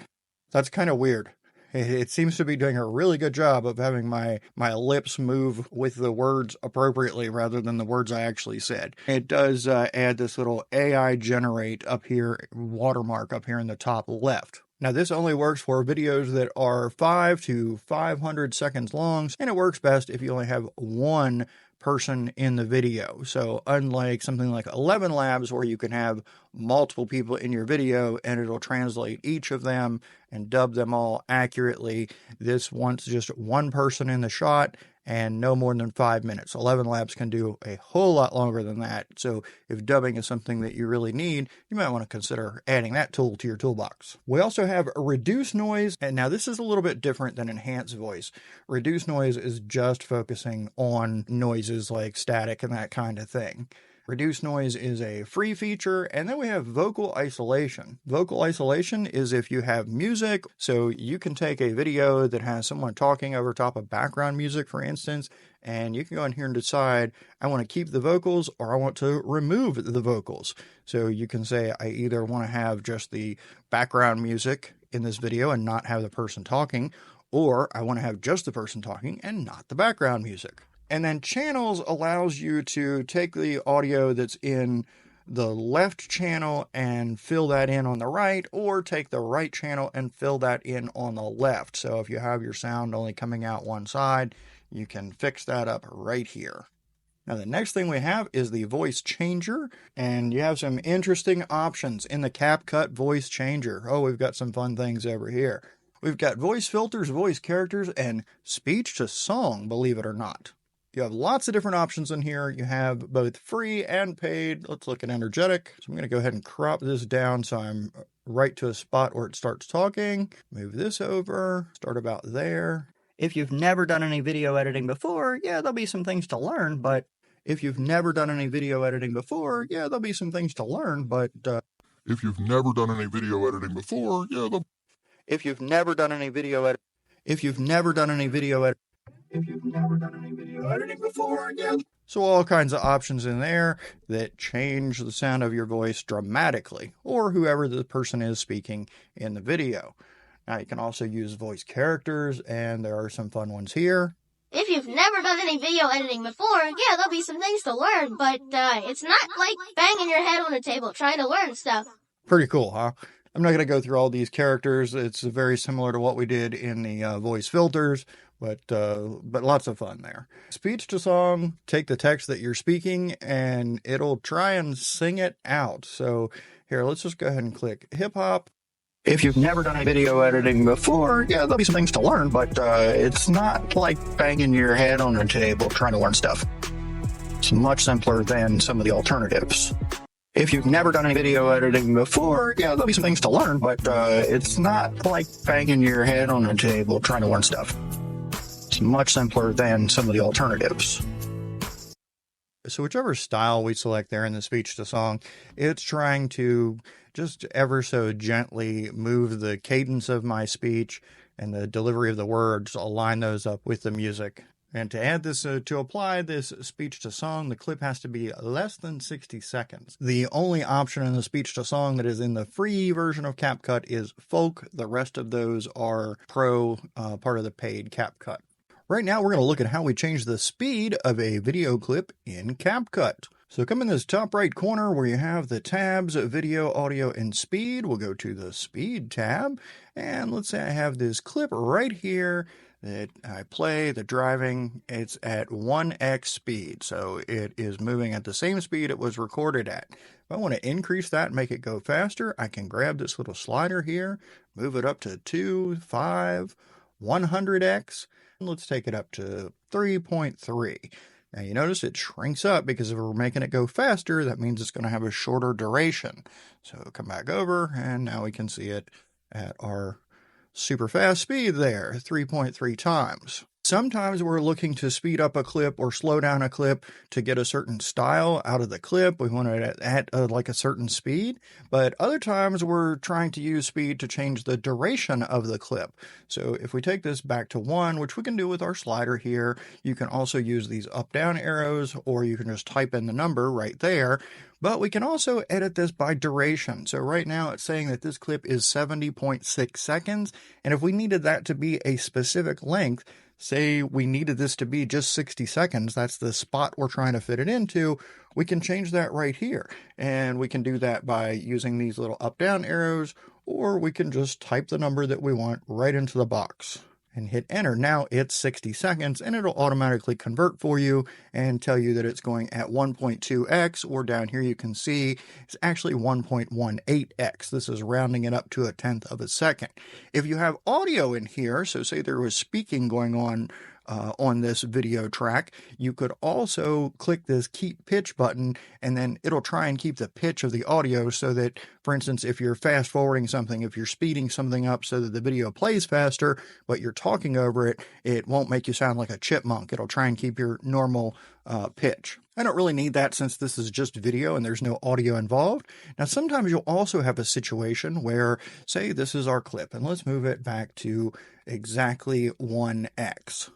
That's kind of weird. It seems to be doing a really good job of having my lips move with the words appropriately rather than the words I actually said. It does add this little AI generate up here, watermark up here in the top left. Now, this only works for videos that are 5 to 500 seconds long, and it works best if you only have one person in the video. So unlike something like 11 Labs where you can have multiple people in your video and it'll translate each of them and dub them all accurately, this wants just one person in the shot and no more than 5 minutes. 11 Labs can do a whole lot longer than that. So if dubbing is something that you really need, you might want to consider adding that tool to your toolbox. We also have a reduce noise. And now this is a little bit different than enhance voice. Reduce noise is just focusing on noises like static and that kind of thing. Reduce noise is a free feature, and then we have vocal isolation. Vocal isolation is if you have music, so you can take a video that has someone talking over top of background music, for instance, and you can go in here and decide, I want to keep the vocals or I want to remove the vocals. So you can say, I either want to have just the background music in this video and not have the person talking, or I want to have just the person talking and not the background music. And then channels allows you to take the audio that's in the left channel and fill that in on the right, or take the right channel and fill that in on the left. So if you have your sound only coming out one side, you can fix that up right here. Now, the next thing we have is the voice changer, and you have some interesting options in the CapCut voice changer. Oh, we've got some fun things over here. We've got voice filters, voice characters, and speech to song, believe it or not. You have lots of different options in here. You have both free and paid. Let's look at energetic. So I'm going to go ahead and crop this down so I'm right to a spot where it starts talking. Move this over, start about there. If you've never done any video editing before, yeah, there'll be some things to learn, but if you've never done any video editing before, yeah, there'll be some things to learn, but If you've never done any video editing before, if you've never done any video edit, if you've never done any video edit, if you've never done any video editing before, yeah. So all kinds of options in there that change the sound of your voice dramatically, or whoever the person is speaking in the video. Now you can also use voice characters, and there are some fun ones here. If you've never done any video editing before, yeah, there'll be some things to learn, but it's not like banging your head on a table trying to learn stuff. Pretty cool, huh? I'm not going to go through all these characters. It's very similar to what we did in the voice filters, but lots of fun there. Speech to song, take the text that you're speaking, and it'll try and sing it out. So here, let's just go ahead and click hip hop. If you've never done video editing before, yeah, there'll be some things to learn, but it's not like banging your head on a table trying to learn stuff. It's much simpler than some of the alternatives. If you've never done any video editing before, yeah, there'll be some things to learn, but it's not like banging your head on a table trying to learn stuff. It's much simpler than some of the alternatives. So whichever style we select there in the speech to song, it's trying to just ever so gently move the cadence of my speech and the delivery of the words, align those up with the music. And to add this, to apply this speech to song, the clip has to be less than 60 seconds. The only option in the speech to song that is in the free version of CapCut is folk. The rest of those are pro, part of the paid CapCut. Right now, we're going to look at how we change the speed of a video clip in CapCut. So come in this top right corner where you have the tabs, video, audio, and speed. We'll go to the speed tab. And let's say I have this clip right here that I play, the driving. It's at 1x speed. So it is moving at the same speed it was recorded at. If I want to increase that and make it go faster, I can grab this little slider here, move it up to 2, 5, 100x. Let's take it up to 3.3. Now you notice it shrinks up because if we're making it go faster, that means it's going to have a shorter duration. So come back over and now we can see it at our super fast speed there, 3.3 times. Sometimes we're looking to speed up a clip or slow down a clip to get a certain style out of the clip. We want it at like a certain speed, but other times we're trying to use speed to change the duration of the clip. So if we take this back to 1, which we can do with our slider here, you can also use these up-down arrows, or you can just type in the number right there. But we can also edit this by duration. So right now it's saying that this clip is 70.6 seconds. And if we needed that to be a specific length, say we needed this to be just 60 seconds, that's the spot we're trying to fit it into, we can change that right here. And we can do that by using these little up-down arrows, or we can just type the number that we want right into the box and hit enter. Now it's 60 seconds and it'll automatically convert for you and tell you that it's going at 1.2x, or down here you can see it's actually 1.18x. This is rounding it up to 1/10 of a second. If you have audio in here, so say there was speaking going on this video track, you could also click this keep pitch button, and then it'll try and keep the pitch of the audio so that, for instance, if you're fast forwarding something, if you're speeding something up so that the video plays faster, but you're talking over it, it won't make you sound like a chipmunk. It'll try and keep your normal pitch. I don't really need that since this is just video and there's no audio involved. Now, sometimes you'll also have a situation where, say this is our clip, and let's move it back to exactly 1x.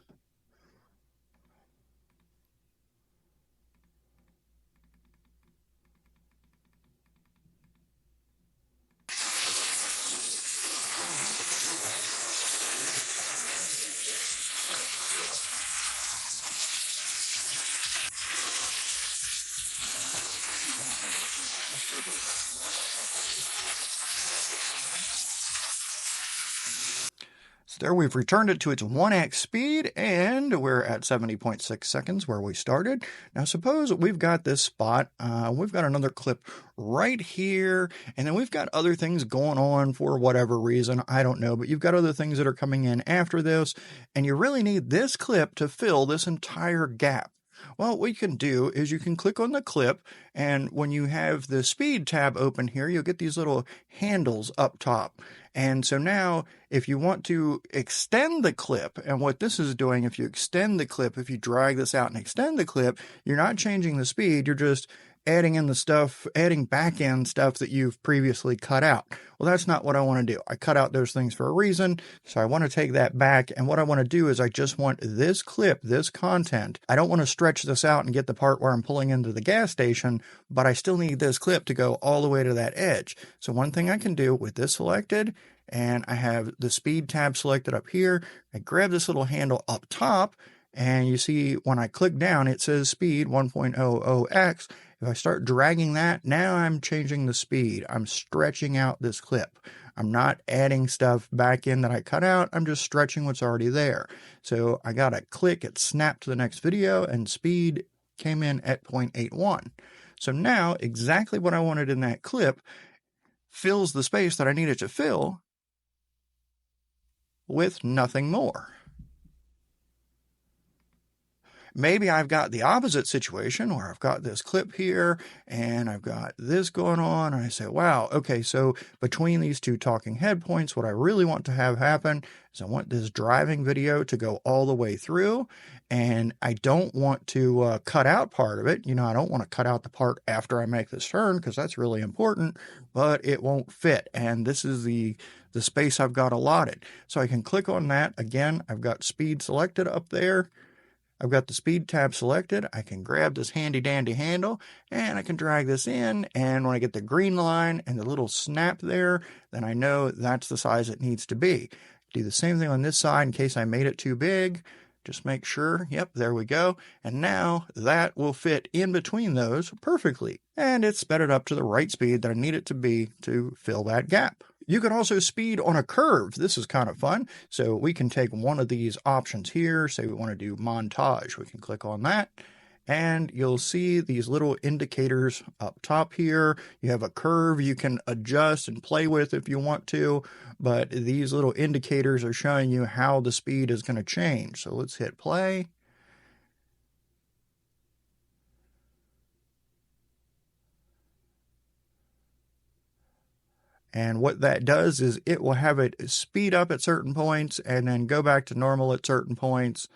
So there we've returned it to its 1x speed, and we're at 70.6 seconds where we started. Now suppose we've got this spot, we've got another clip right here, and then we've got other things going on for whatever reason, I don't know, but you've got other things that are coming in after this, and you really need this clip to fill this entire gap. Well, what you can do is you can click on the clip, and when you have the speed tab open here, you'll get these little handles up top. And so now, if you want to extend the clip, and what this is doing, if you extend the clip, if you drag this out and extend the clip, you're not changing the speed, you're just adding in the stuff, adding back in stuff that you've previously cut out. Well, that's not what I want to do. I cut out those things for a reason, so I want to take that back, and what I want to do is I just want this clip, this content. I don't want to stretch this out and get the part where I'm pulling into the gas station, but I still need this clip to go all the way to that edge. So one thing I can do with this selected, and I have the speed tab selected up here, I grab this little handle up top, and you see when I click down, it says speed 1.00x. If I start dragging that, now I'm changing the speed. I'm stretching out this clip. I'm not adding stuff back in that I cut out. I'm just stretching what's already there. So I got to click, it snapped to the next video, and speed came in at 0.81. So now exactly what I wanted in that clip fills the space that I needed to fill with nothing more. Maybe I've got the opposite situation where I've got this clip here and I've got this going on, and I say, wow, okay, so between these two talking head points, what I really want to have happen is I want this driving video to go all the way through, and I don't want to cut out part of it. You know, I don't want to cut out the part after I make this turn because that's really important, but it won't fit, and this is the space I've got allotted. So I can click on that. Again, I've got speed selected up there. I've got the speed tab selected. I can grab this handy dandy handle and I can drag this in. And when I get the green line and the little snap there, then I know that's the size it needs to be. Do the same thing on this side in case I made it too big. Just make sure. Yep, there we go. And now that will fit in between those perfectly. And it's sped it up to the right speed that I need it to be to fill that gap. You can also speed on a curve. This is kind of fun. So we can take one of these options here. Say we want to do montage. We can click on that. And you'll see these little indicators up top here. You have a curve you can adjust and play with if you want to. But these little indicators are showing you how the speed is going to change. So let's hit play. And what that does is it will have it speed up at certain points and then go back to normal at certain points.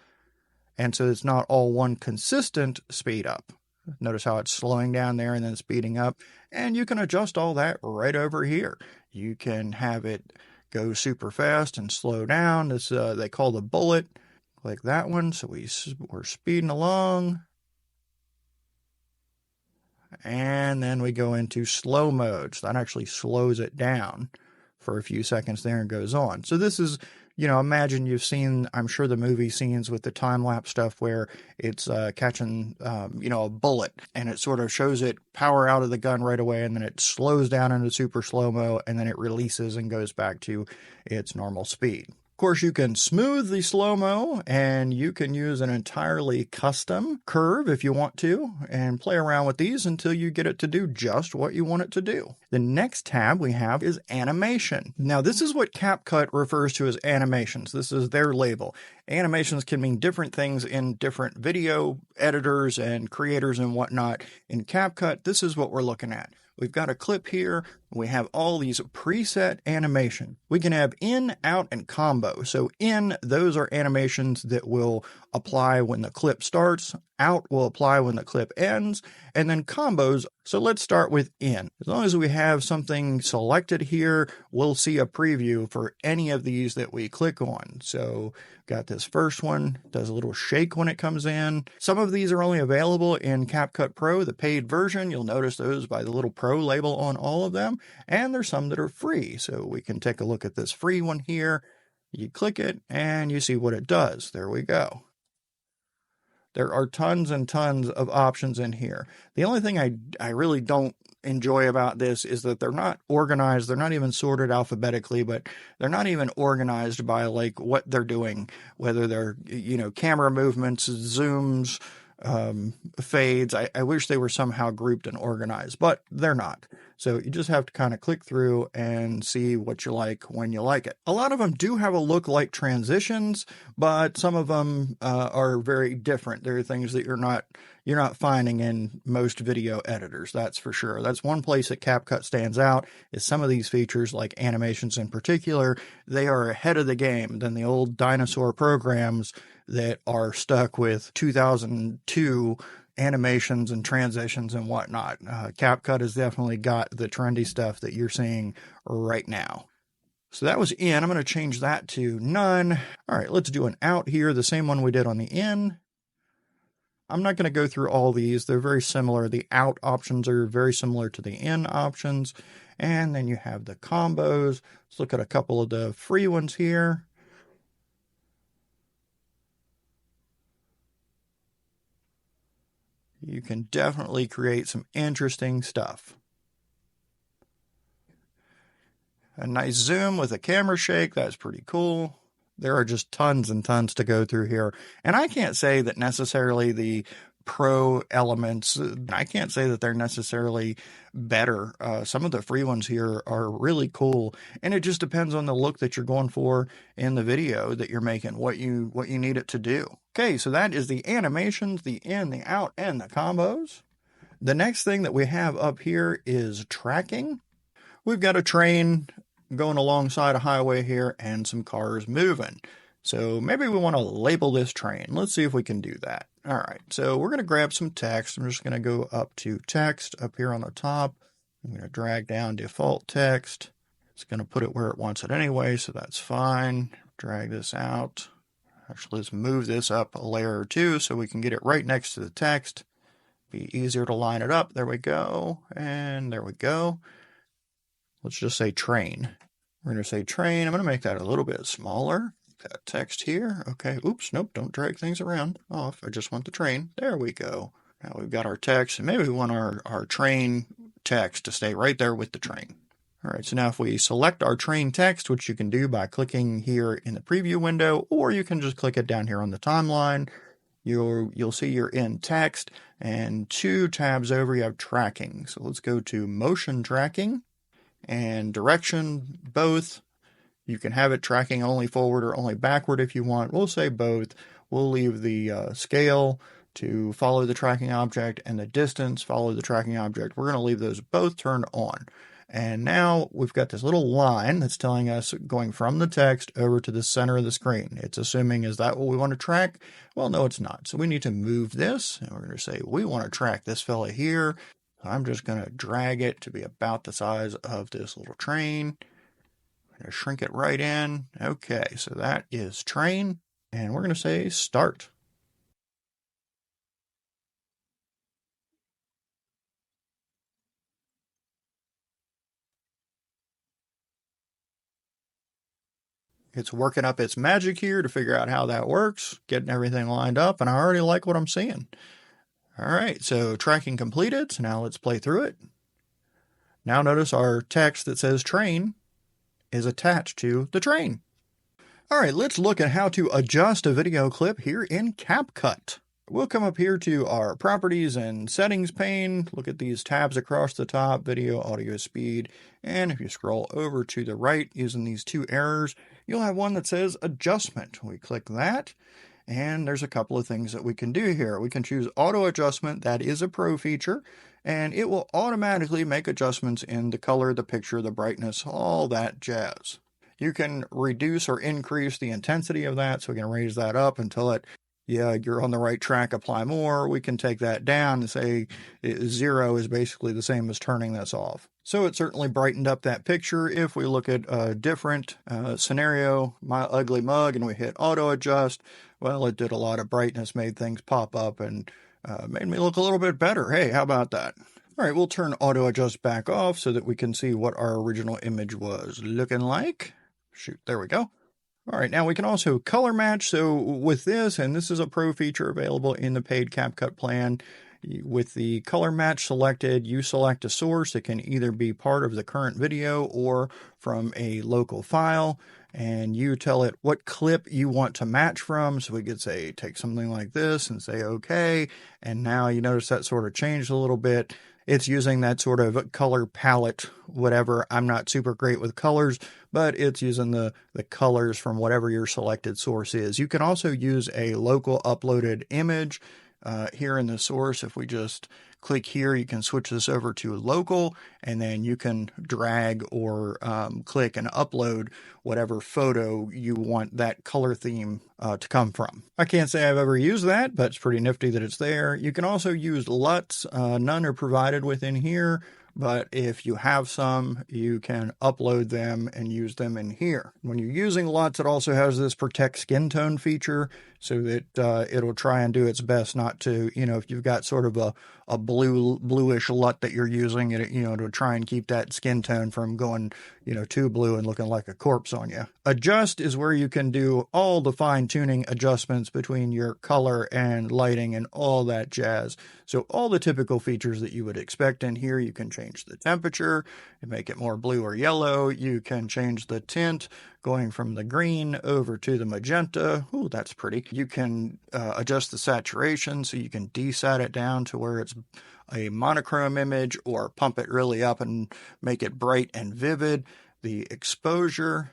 And so it's not all one consistent speed up. Notice how it's slowing down there and then speeding up. And you can adjust all that right over here. You can have it go super fast and slow down. This they call the bullet. Click that one. So we're speeding along. And then we go into slow mode. So that actually slows it down for a few seconds there and goes on. So this is, you know, imagine you've seen, I'm sure, the movie scenes with the time-lapse stuff where it's catching, a bullet, and it sort of shows it power out of the gun right away, and then it slows down into super slow-mo, and then it releases and goes back to its normal speed. Of course, you can smooth the slow-mo, and you can use an entirely custom curve if you want to, and play around with these until you get it to do just what you want it to do. The next tab we have is animation. Now, this is what CapCut refers to as animations. This is their label. Animations can mean different things in different video editors and creators and whatnot. In CapCut, this is what we're looking at. We've got a clip here. We have all these preset animation. We can have in, out, and combo. So in, those are animations that will apply when the clip starts. Out will apply when the clip ends. And then combos. So let's start with in. As long as we have something selected here, we'll see a preview for any of these that we click on. So got this first one, does a little shake when it comes in. Some of these are only available in CapCut Pro, the paid version. You'll notice those by the little Pro label on all of them. And there's some that are free. So we can take a look at this free one here. You click it and you see what it does. There we go. There are tons and tons of options in here. The only thing I really don't enjoy about this is that they're not organized. They're not even sorted alphabetically, but they're not even organized by like what they're doing, whether they're, camera movements, zooms, fades. I wish they were somehow grouped and organized, but they're not. So you just have to kind of click through and see what you like when you like it. A lot of them do have a look like transitions, but some of them are very different. There are things that you're not finding in most video editors, that's for sure. That's one place that CapCut stands out, is some of these features, like animations in particular, they are ahead of the game than the old dinosaur programs that are stuck with 2002 animations and transitions and whatnot. CapCut has definitely got the trendy stuff that you're seeing right now. So that was in. I'm going to change that to none. All right, let's do an out here, the same one we did on the in. I'm not going to go through all these. They're very similar. The out options are very similar to the in options. And then you have the combos. Let's look at a couple of the free ones here. You can definitely create some interesting stuff. A nice zoom with a camera shake, that's pretty cool. There are just tons and tons to go through here. And I can't say that necessarily the pro elements, I can't say that they're necessarily better. Some of the free ones here are really cool, and it just depends on the look that you're going for in the video that you're making, what you need it to do. Okay, so that is the animations, the in, the out, and the combos. The next thing that we have up here is tracking. We've got a train going alongside a highway here and some cars moving. So maybe we want to label this train. Let's see if we can do that. All right, so we're going to grab some text. I'm just going to go up to text up here on the top. I'm going to drag down default text. It's going to put it where it wants it anyway, so that's fine. Drag this out. Actually, let's move this up a layer or two so we can get it right next to the text. Be easier to line it up. There we go. And there we go. Let's just say train. We're going to say train. I'm going to make that a little bit smaller. Got text here. Okay. Oops. Nope. Don't drag things around. Off. I just want the train. There we go. Now we've got our text. And maybe we want our train text to stay right there with the train. All right. So now if we select our train text, which you can do by clicking here in the preview window, or you can just click it down here on the timeline, you'll see you're in text, and 2 tabs over you have tracking. So let's go to motion tracking and direction, both. You can have it tracking only forward or only backward if you want. We'll say both. We'll leave the scale to follow the tracking object and the distance follow the tracking object. We're going to leave those both turned on. And now we've got this little line that's telling us going from the text over to the center of the screen. It's assuming, is that what we want to track? Well, no, it's not. So we need to move this, and we're going to say we want to track this fella here. I'm just going to drag it to be about the size of this little train. I'm going to shrink it right in. Okay, so that is train, and we're going to say start. It's working up its magic here to figure out how that works, getting everything lined up, and I already like what I'm seeing. All right, so tracking completed. So now let's play through it. Now notice our text that says train is attached to the train. All right, let's look at how to adjust a video clip here in CapCut. We'll come up here to our properties and settings pane, look at these tabs across the top, video, audio, speed, and if you scroll over to the right using these 2 arrows, you'll have one that says adjustment. We click that, and there's a couple of things that we can do here. We can choose auto adjustment. That is a pro feature, and it will automatically make adjustments in the color, the picture, the brightness, all that jazz. You can reduce or increase the intensity of that, so we can raise that up until you're on the right track, apply more. We can take that down and say 0 is basically the same as turning this off. So it certainly brightened up that picture. If we look at a different scenario, my ugly mug, and we hit auto adjust, well, it did a lot of brightness, made things pop up, and made me look a little bit better. Hey, how about that? All right, we'll turn auto adjust back off so that we can see what our original image was looking like. Shoot, there we go. All right, now we can also color match. So with this, and this is a pro feature available in the paid CapCut plan, with the color match selected, you select a source. It can either be part of the current video or from a local file, and you tell it what clip you want to match from. So we could say, take something like this and say, okay. And now you notice that sort of changed a little bit. It's using that sort of color palette, whatever. I'm not super great with colors, but it's using the colors from whatever your selected source is. You can also use a local uploaded image here in the source. If we just click here, you can switch this over to local, and then you can drag or click and upload whatever photo you want that color theme to come from. I can't say I've ever used that, but it's pretty nifty that it's there. You can also use LUTs. None are provided within here, but if you have some, you can upload them and use them in here. When you're using LUTs, it also has this protect skin tone feature, so that it'll try and do its best not to, if you've got sort of a bluish LUT that you're using, to try and keep that skin tone from going, too blue and looking like a corpse on you. Adjust is where you can do all the fine-tuning adjustments between your color and lighting and all that jazz. So all the typical features that you would expect in here. You can change the temperature and make it more blue or yellow. You can change the tint, going from the green over to the magenta. Ooh, that's pretty. You can adjust the saturation, so you can desat it down to where it's a monochrome image, or pump it really up and make it bright and vivid. The exposure,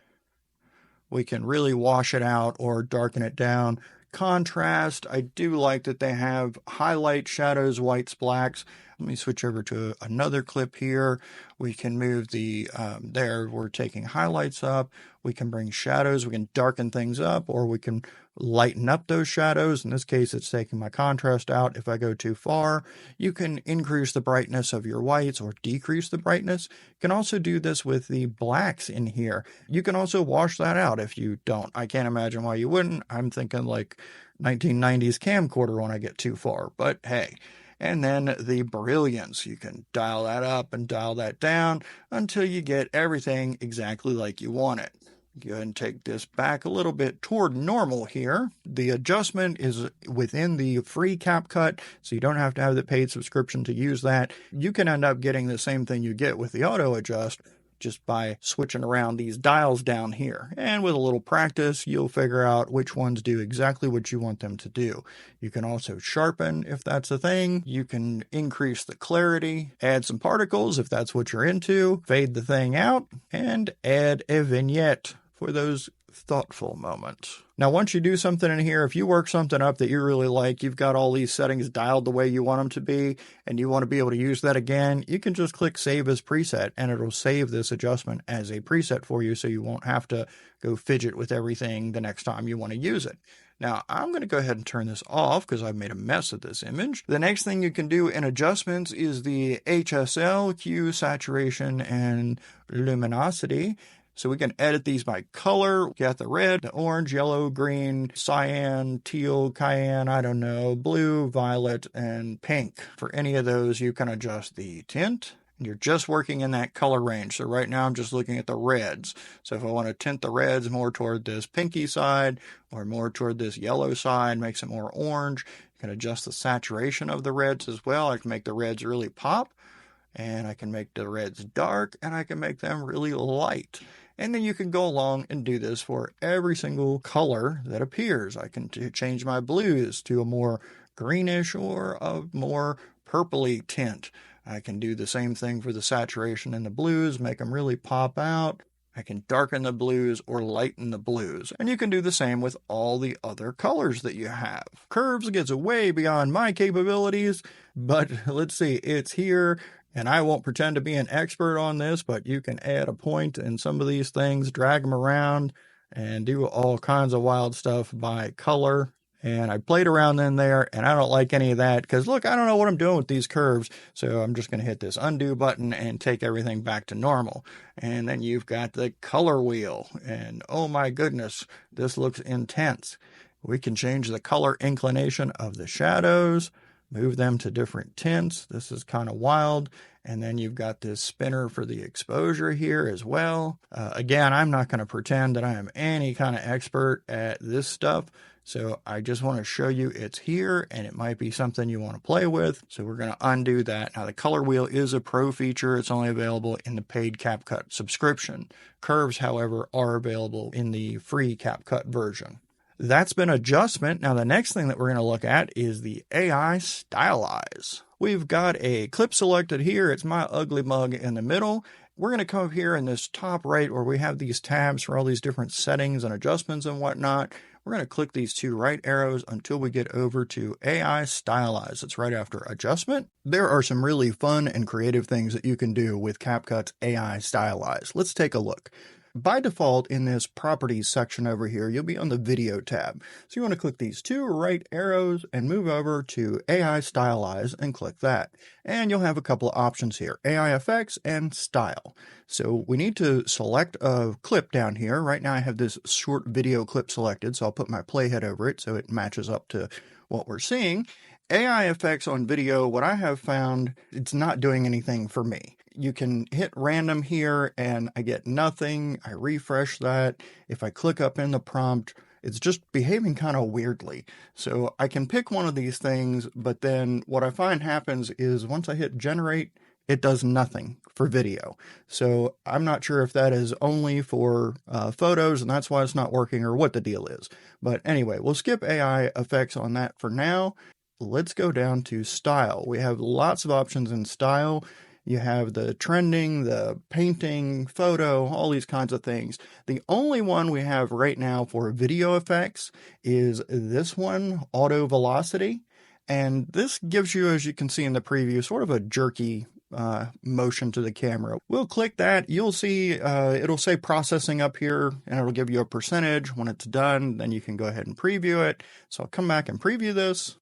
we can really wash it out or darken it down. Contrast, I do like that they have highlight, shadows, whites, blacks. Let me switch over to another clip here. We can move the, there we're taking highlights up. We can bring shadows, we can darken things up, or we can lighten up those shadows. In this case, it's taking my contrast out. If I go too far, you can increase the brightness of your whites or decrease the brightness. You can also do this with the blacks in here. You can also wash that out if you don't. I can't imagine why you wouldn't. I'm thinking like 1990s camcorder when I get too far, but hey. And then the brilliance, you can dial that up and dial that down until you get everything exactly like you want it. Go ahead and take this back a little bit toward normal here. The adjustment is within the free CapCut, so you don't have to have the paid subscription to use that. You can end up getting the same thing you get with the auto adjust just by switching around these dials down here. And with a little practice, you'll figure out which ones do exactly what you want them to do. You can also sharpen if that's a thing. You can increase the clarity, add some particles if that's what you're into, fade the thing out, and add a vignette for those thoughtful moments. Now, once you do something in here, if you work something up that you really like, you've got all these settings dialed the way you want them to be, and you want to be able to use that again, you can just click Save as Preset, and it'll save this adjustment as a preset for you, so you won't have to go fidget with everything the next time you want to use it. Now, I'm going to go ahead and turn this off because I've made a mess of this image. The next thing you can do in adjustments is the HSL, hue, saturation, and luminosity. So we can edit these by color. We got the red, the orange, yellow, green, cyan, teal, cayenne, I don't know, blue, violet, and pink. For any of those, you can adjust the tint. And you're just working in that color range. So right now I'm just looking at the reds. So if I want to tint the reds more toward this pinky side or more toward this yellow side, makes it more orange. You can adjust the saturation of the reds as well. I can make the reds really pop, and I can make the reds dark, and I can make them really light. And then you can go along and do this for every single color that appears. I can change my blues to a more greenish or a more purpley tint. I can do the same thing for the saturation in the blues, make them really pop out. I can darken the blues or lighten the blues. And you can do the same with all the other colors that you have. Curves gets way beyond my capabilities, but let's see, it's here. And I won't pretend to be an expert on this, but you can add a point in some of these things, drag them around, and do all kinds of wild stuff by color. And I played around in there, and I don't like any of that because, look, I don't know what I'm doing with these curves. So I'm just going to hit this undo button and take everything back to normal. And then you've got the color wheel. And oh my goodness, this looks intense. We can change the color inclination of the shadows, move them to different tints. This is kind of wild. And then you've got this spinner for the exposure here as well. Again, I'm not going to pretend that I am any kind of expert at this stuff. So I just want to show you it's here, and it might be something you want to play with. So we're going to undo that. Now the color wheel is a pro feature. It's only available in the paid CapCut subscription. Curves, however, are available in the free CapCut version. That's been adjustment. Now the next thing that we're going to look at is the AI stylize, We've got a clip selected here. It's my ugly mug in the middle. We're going to come up here in this top right where we have these tabs for all these different settings and adjustments and whatnot. We're going to click these two right arrows until we get over to AI Stylize. It's right after Adjustment. There are some really fun and creative things that you can do with CapCut's AI Stylize. Let's take a look. By default, in this Properties section over here, you'll be on the Video tab. So you want to click these two right arrows and move over to AI Stylize and click that. And you'll have a couple of options here, AI Effects and Style. So we need to select a clip down here. Right now I have this short video clip selected, so I'll put my playhead over it so it matches up to what we're seeing. AI effects on video, what I have found, it's not doing anything for me. You can hit random here and I get nothing. I refresh that. If I click up in the prompt, it's just behaving kind of weirdly. So I can pick one of these things, but then what I find happens is once I hit generate, it does nothing for video. So I'm not sure if that is only for photos and that's why it's not working or what the deal is. But anyway, we'll skip AI effects on that for now. Let's go down to style. We have lots of options in style. You have the trending, the painting, photo, all these kinds of things. The only one we have right now for video effects is this one, auto velocity. And this gives you, as you can see in the preview, sort of a jerky motion to the camera. We'll click that. You'll see it'll say processing up here and it'll give you a percentage. When it's done, then you can go ahead and preview it. So I'll come back and preview this.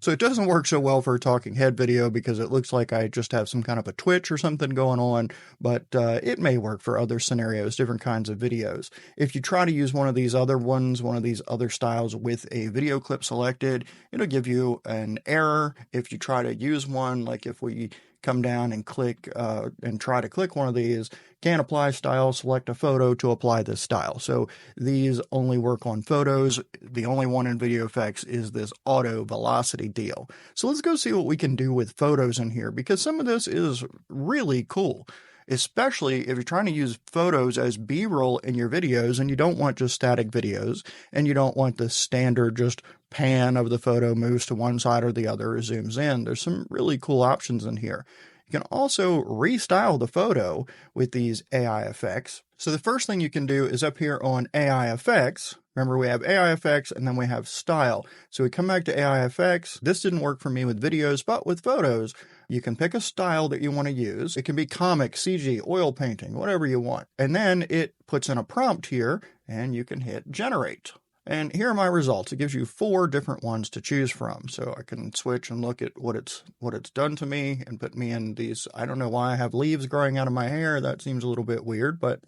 So it doesn't work so well for a talking head video because it looks like I just have some kind of a twitch or something going on, but it may work for other scenarios, different kinds of videos. If you try to use one of these other ones, one of these other styles with a video clip selected, it'll give you an error. If you try to use one, like if we come down and click and try to click one of these, can't apply style, select a photo to apply this style. So these only work on photos. The only one in video effects is this auto velocity deal. So let's go see what we can do with photos in here because some of this is really cool, especially if you're trying to use photos as B-roll in your videos and you don't want just static videos and you don't want the standard just pan of the photo moves to one side or the other or zooms in. There's some really cool options in here. You can also restyle the photo with these AI effects. So the first thing you can do is up here on AI effects. Remember, we have AI effects and then we have style. So we come back to AI effects. This didn't work for me with videos, but with photos, you can pick a style that you want to use. It can be comic, CG, oil painting, whatever you want. And then it puts in a prompt here and you can hit generate. And here are my results. It gives you 4 different ones to choose from. So I can switch and look at what it's done to me and put me in these. I don't know why I have leaves growing out of my hair. That seems a little bit weird, but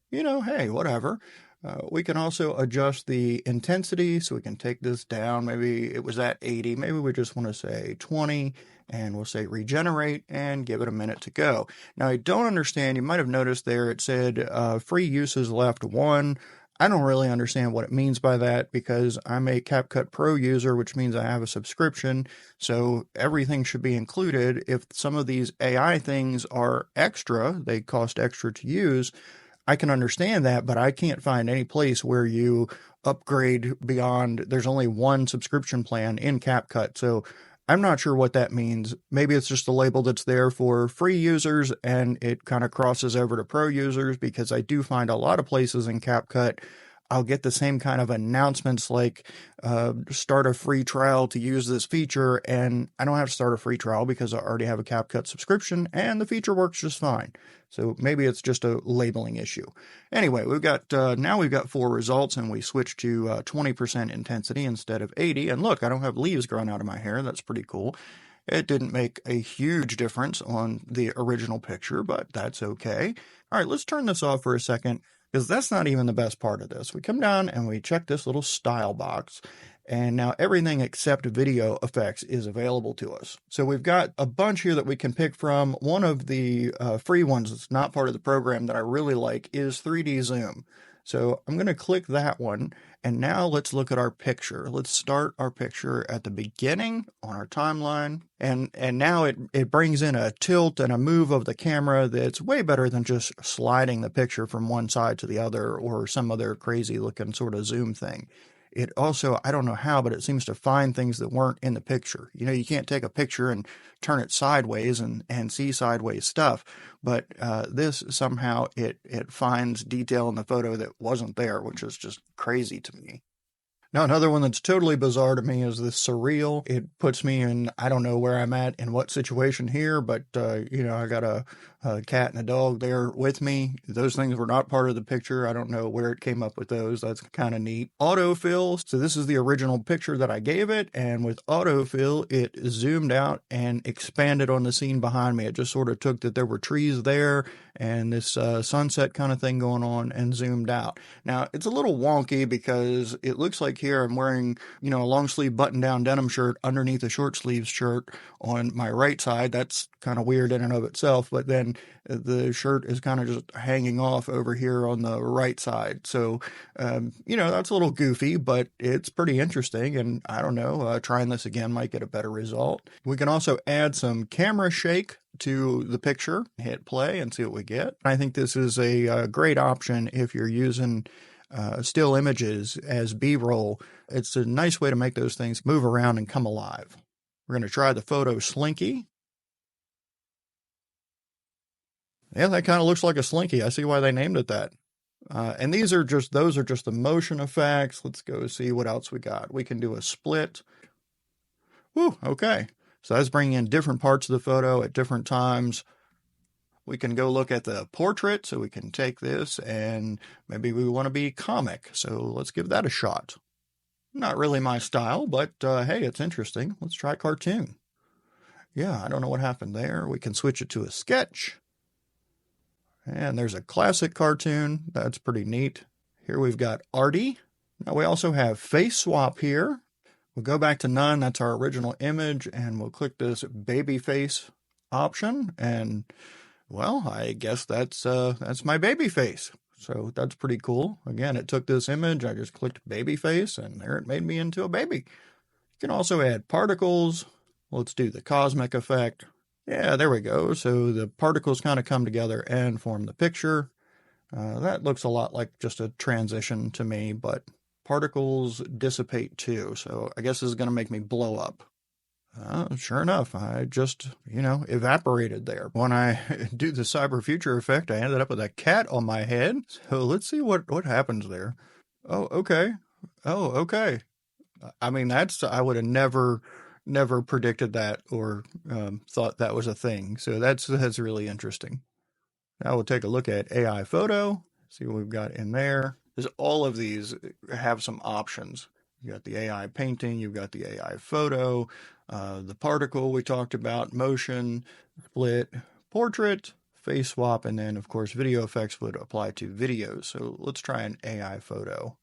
you know, hey, whatever. We can also adjust the intensity. So we can take this down. Maybe it was at 80. Maybe we just want to say 20 and we'll say regenerate and give it a minute to go. Now I don't understand. You might have noticed there it said free uses left 1. I don't really understand what it means by that because I'm a CapCut Pro user, which means I have a subscription. So everything should be included. If some of these AI things are extra, they cost extra to use, I can understand that, but I can't find any place where you upgrade beyond, there's only one subscription plan in CapCut. So I'm not sure what that means. Maybe it's just a label that's there for free users and it kind of crosses over to pro users because I do find a lot of places in CapCut I'll get the same kind of announcements like start a free trial to use this feature, and I don't have to start a free trial because I already have a CapCut subscription and the feature works just fine. So maybe it's just a labeling issue. Anyway, we've got now we've got 4 results and we switch to 20% intensity instead of 80. And look, I don't have leaves growing out of my hair. That's pretty cool. It didn't make a huge difference on the original picture, but that's okay. All right, let's turn this off for a second, because that's not even the best part of this. We come down and we check this little style box, and now everything except video effects is available to us. So we've got a bunch here that we can pick from. One of the free ones that's not part of the program that I really like is 3D zoom. So I'm going to click that one, and now let's look at our picture. Let's start our picture at the beginning on our timeline, and now it brings in a tilt and a move of the camera that's way better than just sliding the picture from one side to the other or some other crazy looking sort of zoom thing. it also, I don't know how, but it seems to find things that weren't in the picture. You know, you can't take a picture and turn it sideways and see sideways stuff, but this somehow it finds detail in the photo that wasn't there, which is just crazy to me. Now, another one that's totally bizarre to me is this surreal. It puts me in, I don't know where I'm at in what situation here, but, you know, I got a cat and a dog there with me. Those things were not part of the picture. I don't know where it came up with those. That's kind of neat. Autofill. So this is the original picture that I gave it. And with autofill, it zoomed out and expanded on the scene behind me. It just sort of took that there were trees there and this sunset kind of thing going on and zoomed out. Now, it's a little wonky because it looks like here I'm wearing, you know, a long sleeve button down denim shirt underneath a short sleeve shirt on my right side. That's kind of weird in and of itself, but then the shirt is kind of just hanging off over here on the right side. So, you know, that's a little goofy, but it's pretty interesting. And I don't know, trying this again might get a better result. We can also add some camera shake to the picture, hit play and see what we get. I think this is a great option if you're using still images as B-roll. It's a nice way to make those things move around and come alive. We're going to try the photo slinky. Yeah, that kind of looks like a slinky. I see why they named it that. And those are just the motion effects. Let's go see what else we got. We can do a split. Whew, okay. So that's bringing in different parts of the photo at different times. We can go look at the portrait, so we can take this and maybe we want to be comic. So let's give that a shot. Not really my style, but hey, it's interesting. Let's try cartoon. Yeah, I don't know what happened there. We can switch it to a sketch. And there's a classic cartoon. That's pretty neat. Here we've got arty. Now we also have face swap here. We'll go back to none. That's our original image. And we'll click this baby face option. And well, I guess that's my baby face. So that's pretty cool. Again, it took this image. I just clicked baby face and there it made me into a baby. You can also add particles. Let's do the cosmic effect. Yeah, there we go. So the particles kind of come together and form the picture. That looks a lot like just a transition to me, but particles dissipate too. So I guess this is going to make me blow up. Sure enough, I just, you know, evaporated there. When I do the cyber future effect, I ended up with a cat on my head. So let's see what happens there. Oh, okay. Oh, okay. I mean, I would have never predicted that or thought that was a thing. So that's really interesting. Now we'll take a look at AI photo, see what we've got in there. Because all of these have some options. You got the AI painting, you've got the AI photo, the particle we talked about, motion, split, portrait, face swap, and then of course video effects would apply to videos. So let's try an AI photo.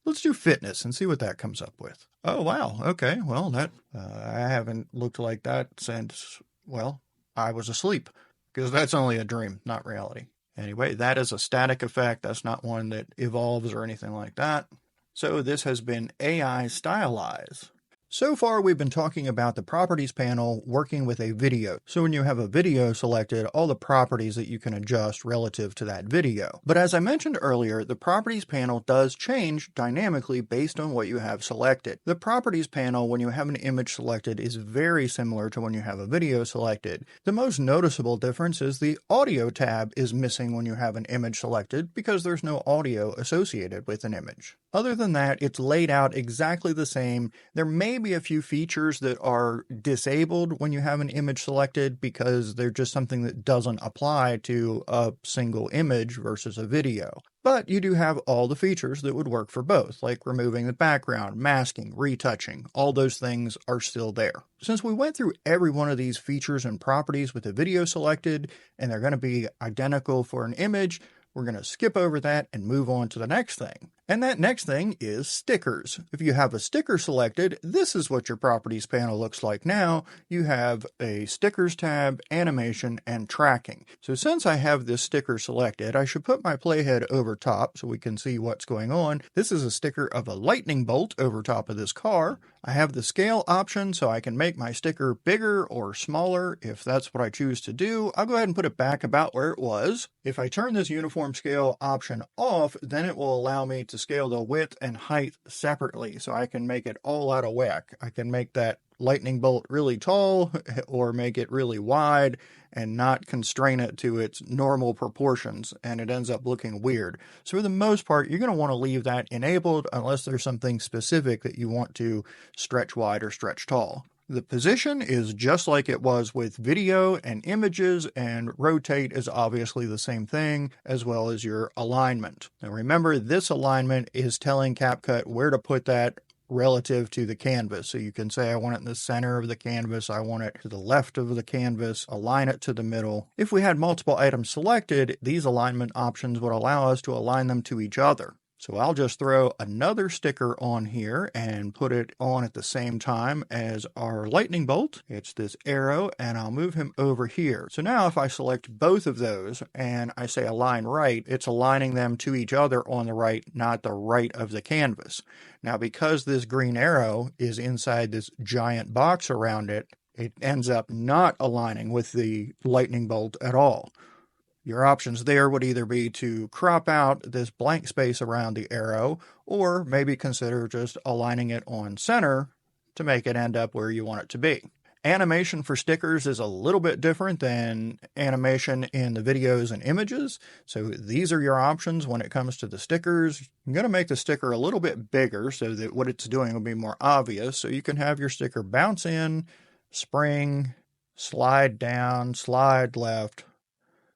Let's do fitness and see what that comes up with. Oh, wow. Okay. Well, that I haven't looked like that since, well, I was asleep, because that's only a dream, not reality. Anyway, that is a static effect. That's not one that evolves or anything like that. So this has been AI Stylize. So far, we've been talking about the properties panel working with a video. So when you have a video selected, all the properties that you can adjust relative to that video. But as I mentioned earlier, the properties panel does change dynamically based on what you have selected. The properties panel, when you have an image selected, is very similar to when you have a video selected. The most noticeable difference is the audio tab is missing when you have an image selected because there's no audio associated with an image. Other than that, it's laid out exactly the same. There may be a few features that are disabled when you have an image selected because they're just something that doesn't apply to a single image versus a video. But you do have all the features that would work for both, like removing the background, masking, retouching. All those things are still there. Since we went through every one of these features and properties with the video selected, and they're going to be identical for an image, we're going to skip over that and move on to the next thing. And that next thing is stickers. If you have a sticker selected, this is what your properties panel looks like now. You have a stickers tab, animation, and tracking. So since I have this sticker selected, I should put my playhead over top so we can see what's going on. This is a sticker of a lightning bolt over top of this car. I have the scale option so I can make my sticker bigger or smaller if that's what I choose to do. I'll go ahead and put it back about where it was. If I turn this uniform scale option off, then it will allow me to scale the width and height separately, so I can make it all out of whack. I can make that lightning bolt really tall or make it really wide and not constrain it to its normal proportions, and it ends up looking weird. So for the most part, you're going to want to leave that enabled unless there's something specific that you want to stretch wide or stretch tall. The position is just like it was with video and images, and rotate is obviously the same thing, as well as your alignment. Now remember, this alignment is telling CapCut where to put that relative to the canvas. So you can say, I want it in the center of the canvas, I want it to the left of the canvas, align it to the middle. If we had multiple items selected, these alignment options would allow us to align them to each other. So I'll just throw another sticker on here and put it on at the same time as our lightning bolt. It's this arrow, and I'll move him over here. So now if I select both of those and I say align right, it's aligning them to each other on the right, not the right of the canvas. Now because this green arrow is inside this giant box around it, it ends up not aligning with the lightning bolt at all. Your options there would either be to crop out this blank space around the arrow, or maybe consider just aligning it on center to make it end up where you want it to be. Animation for stickers is a little bit different than animation in the videos and images. So these are your options when it comes to the stickers. I'm going to make the sticker a little bit bigger so that what it's doing will be more obvious. So you can have your sticker bounce in, spring, slide down, slide left.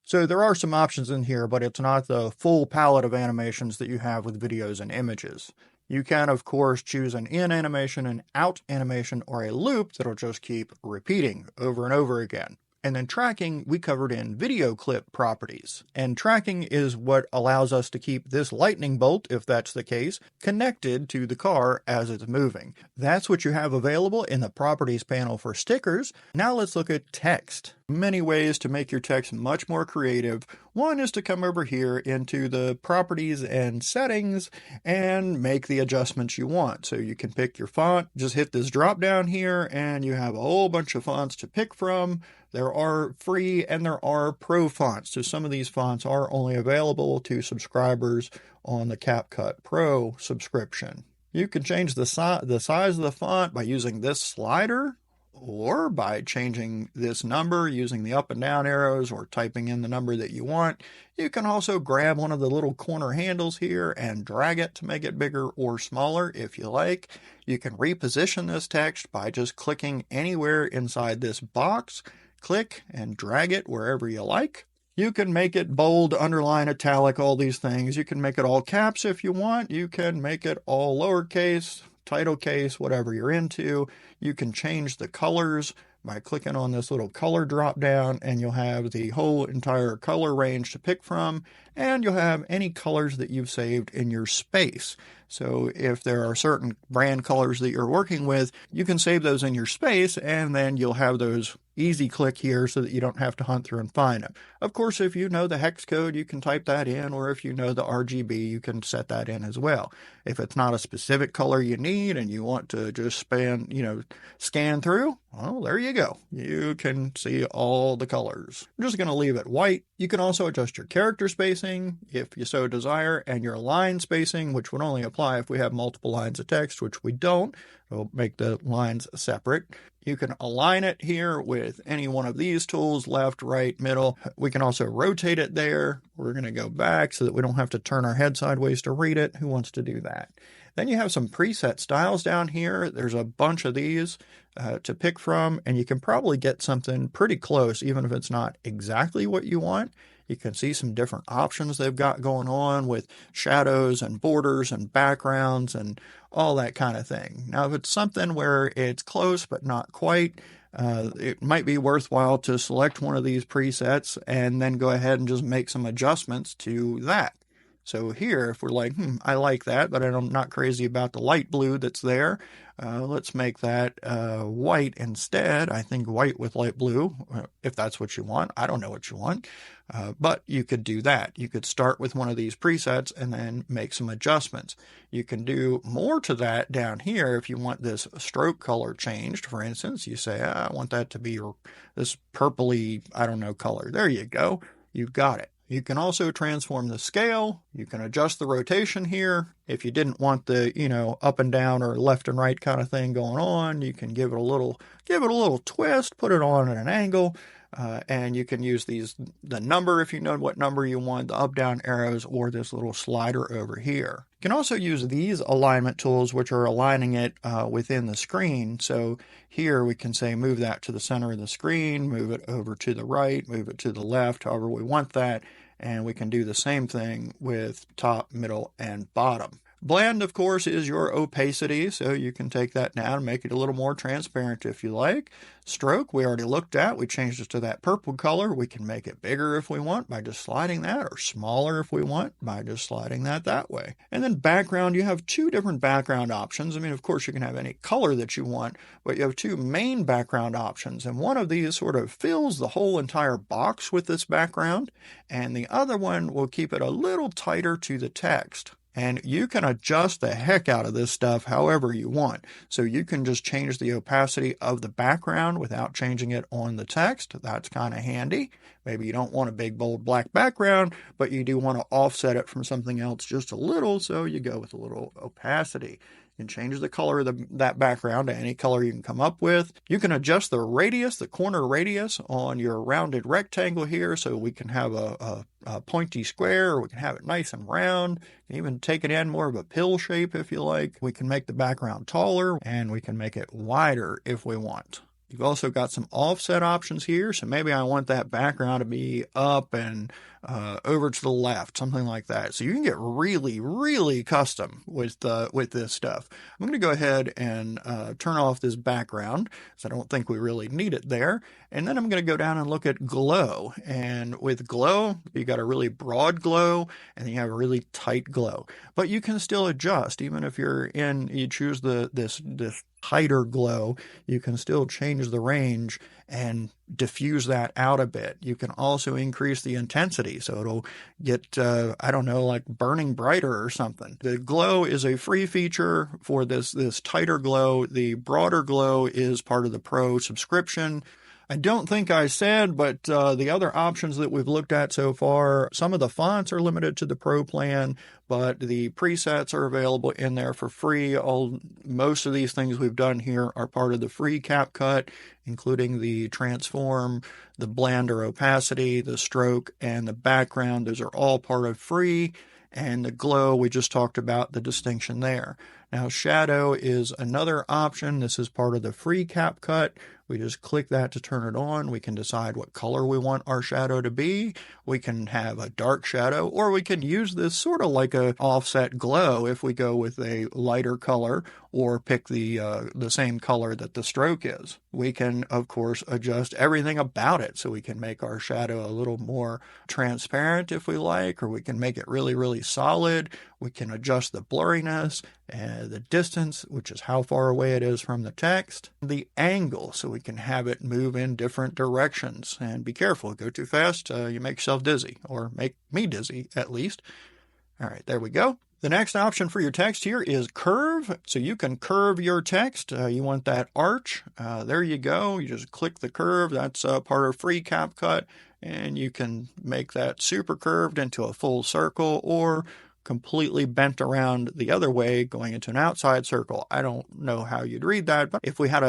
So there are some options in here, but it's not the full palette of animations that you have with videos and images. You can, of course, choose an in animation, an out animation, or a loop that'll just keep repeating over and over again. And then tracking, we covered in video clip properties. And tracking is what allows us to keep this lightning bolt, if that's the case, connected to the car as it's moving. That's what you have available in the properties panel for stickers. Now let's look at text. Many ways to make your text much more creative. One is to come over here into the properties and settings and make the adjustments you want. So you can pick your font, just hit this drop down here, and you have a whole bunch of fonts to pick from. There are free and there are pro fonts. So some of these fonts are only available to subscribers on the CapCut Pro subscription. You can change the size of the font by using this slider, or by changing this number using the up and down arrows or typing in the number that you want. You can also grab one of the little corner handles here and drag it to make it bigger or smaller if you like. You can reposition this text by just clicking anywhere inside this box. Click and drag it wherever you like. You can make it bold, underline, italic, all these things. You can make it all caps if you want. You can make it all lowercase, title case, whatever you're into. You can change the colors by clicking on this little color drop down, and you'll have the whole entire color range to pick from, and you'll have any colors that you've saved in your space. So if there are certain brand colors that you're working with, you can save those in your space, and then you'll have those easy click here so that you don't have to hunt through and find them. Of course, if you know the hex code, you can type that in, or if you know the RGB, you can set that in as well. If it's not a specific color you need and you want to just scan through, well, there you go. You can see all the colors. I'm just going to leave it white. You can also adjust your character spacing if you so desire, and your line spacing, which would only apply if we have multiple lines of text, which we don't. We'll make the lines separate. You can align it here with any one of these tools, left, right, middle. We can also rotate it there. We're going to go back so that we don't have to turn our head sideways to read it. Who wants to do that? Then you have some preset styles down here. There's a bunch of these to pick from, and you can probably get something pretty close, even if it's not exactly what you want. You can see some different options they've got going on with shadows and borders and backgrounds and all that kind of thing. Now, if it's something where it's close but not quite, it might be worthwhile to select one of these presets and then go ahead and just make some adjustments to that. So here, if we're like, I like that, but I'm not crazy about the light blue that's there, let's make that white instead. I think white with light blue, if that's what you want. I don't know what you want, but you could do that. You could start with one of these presets and then make some adjustments. You can do more to that down here if you want this stroke color changed. For instance, you say, I want that to be this purpley, I don't know, color. There you go. You've got it. You can also transform the scale. You can adjust the rotation here. If you didn't want the, up and down or left and right kind of thing going on, you can give it a little twist, put it on at an angle. And you can use the number if you know what number you want, the up down arrows, or this little slider over here. You can also use these alignment tools, which are aligning it within the screen. So here we can say move that to the center of the screen, move it over to the right, move it to the left, however we want that. And we can do the same thing with top, middle, and bottom. Blend, of course, is your opacity, so you can take that down and make it a little more transparent if you like. Stroke, we already looked at. We changed it to that purple color. We can make it bigger if we want by just sliding that, or smaller if we want by just sliding that way. And then background, you have two different background options. I mean, of course, you can have any color that you want, but you have two main background options. And one of these sort of fills the whole entire box with this background, and the other one will keep it a little tighter to the text. And you can adjust the heck out of this stuff however you want. So you can just change the opacity of the background without changing it on the text. That's kind of handy. Maybe you don't want a big, bold black background, but you do want to offset it from something else just a little, so you go with a little opacity. You can change the color of that background to any color you can come up with. You can adjust the radius, the corner radius on your rounded rectangle here, so we can have a pointy square, or we can have it nice and round. You can even take it in more of a pill shape if you like. We can make the background taller, and we can make it wider if we want. You've also got some offset options here, so maybe I want that background to be up and over to the left, something like that. So you can get really, really custom with this stuff. I'm going to go ahead and turn off this background, so I don't think we really need it there. And then I'm going to go down and look at glow. And with glow, you got a really broad glow, and then you have a really tight glow. But you can still adjust, even if you choose this tighter glow, you can still change the range and diffuse that out a bit. You can also increase the intensity, so it'll get, like burning brighter or something. The glow is a free feature for this tighter glow. The broader glow is part of the Pro subscription. I don't think I said, but the other options that we've looked at so far, some of the fonts are limited to the Pro plan, but the presets are available in there for free. Most of these things we've done here are part of the free CapCut, including the transform, the blend or opacity, the stroke, and the background. Those are all part of free. And the glow, we just talked about the distinction there. Now, shadow is another option. This is part of the free CapCut. We just click that to turn it on. We can decide what color we want our shadow to be. We can have a dark shadow, or we can use this sort of like a offset glow if we go with a lighter color, or pick the same color that the stroke is. We can, of course, adjust everything about it. So we can make our shadow a little more transparent if we like, or we can make it really, really solid. We can adjust the blurriness and the distance, which is how far away it is from the text, the angle, so we can have it move in different directions. And be careful, go too fast, you make yourself dizzy, or make me dizzy at least. All right, there we go. The next option for your text here is curve. So you can curve your text. You want that arch. There you go. You just click the curve. That's part of free CapCut. And you can make that super curved into a full circle, or completely bent around the other way, going into an outside circle. I don't know how you'd read that, but if we had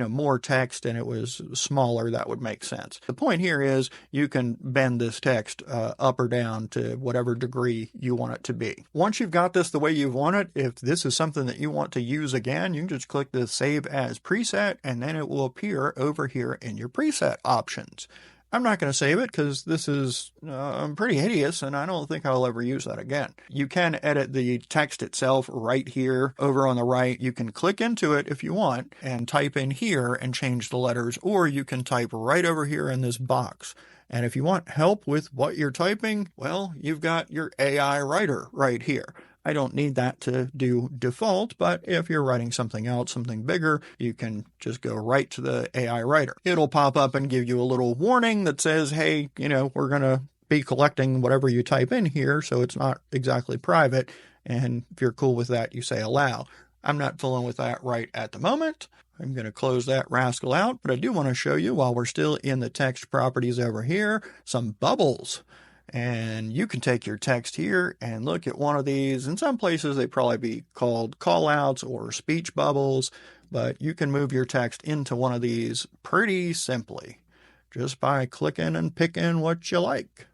more text and it was smaller, that would make sense. The point here is you can bend this text up or down to whatever degree you want it to be. Once you've got this the way you want it, if this is something that you want to use again, you can just click the Save As Preset, and then it will appear over here in your preset options. I'm not going to save it because this is pretty hideous, and I don't think I'll ever use that again. You can edit the text itself right here over on the right. You can click into it if you want and type in here and change the letters, or you can type right over here in this box. And if you want help with what you're typing, well, you've got your AI writer right here. I don't need that to do default, but if you're writing something else, something bigger, you can just go right to the AI writer. It'll pop up and give you a little warning that says, hey, we're going to be collecting whatever you type in here, so it's not exactly private. And if you're cool with that, you say allow. I'm not fooling with that right at the moment. I'm going to close that rascal out, but I do want to show you, while we're still in the text properties over here, some bubbles. And you can take your text here and look at one of these. In some places, they probably be called callouts or speech bubbles, but you can move your text into one of these pretty simply just by clicking and picking what you like.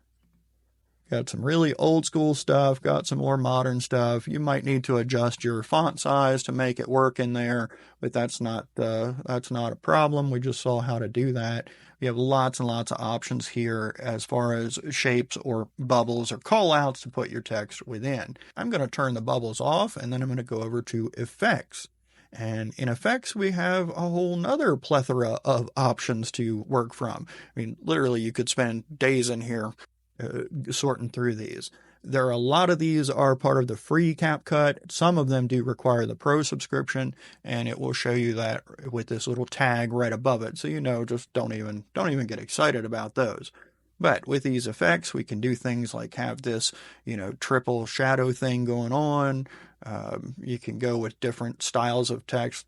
Got some really old school stuff, got some more modern stuff. You might need to adjust your font size to make it work in there, but that's not a problem. We just saw how to do that. We have lots and lots of options here as far as shapes or bubbles or callouts to put your text within. I'm going to turn the bubbles off, and then I'm going to go over to effects. And in effects, we have a whole nother plethora of options to work from. I mean, literally, you could spend days in here sorting through these. There are a lot of these are part of the free CapCut. Some of them do require the Pro subscription, and it will show you that with this little tag right above it. So just don't even get excited about those. But with these effects, we can do things like have this, triple shadow thing going on. You can go with different styles of text,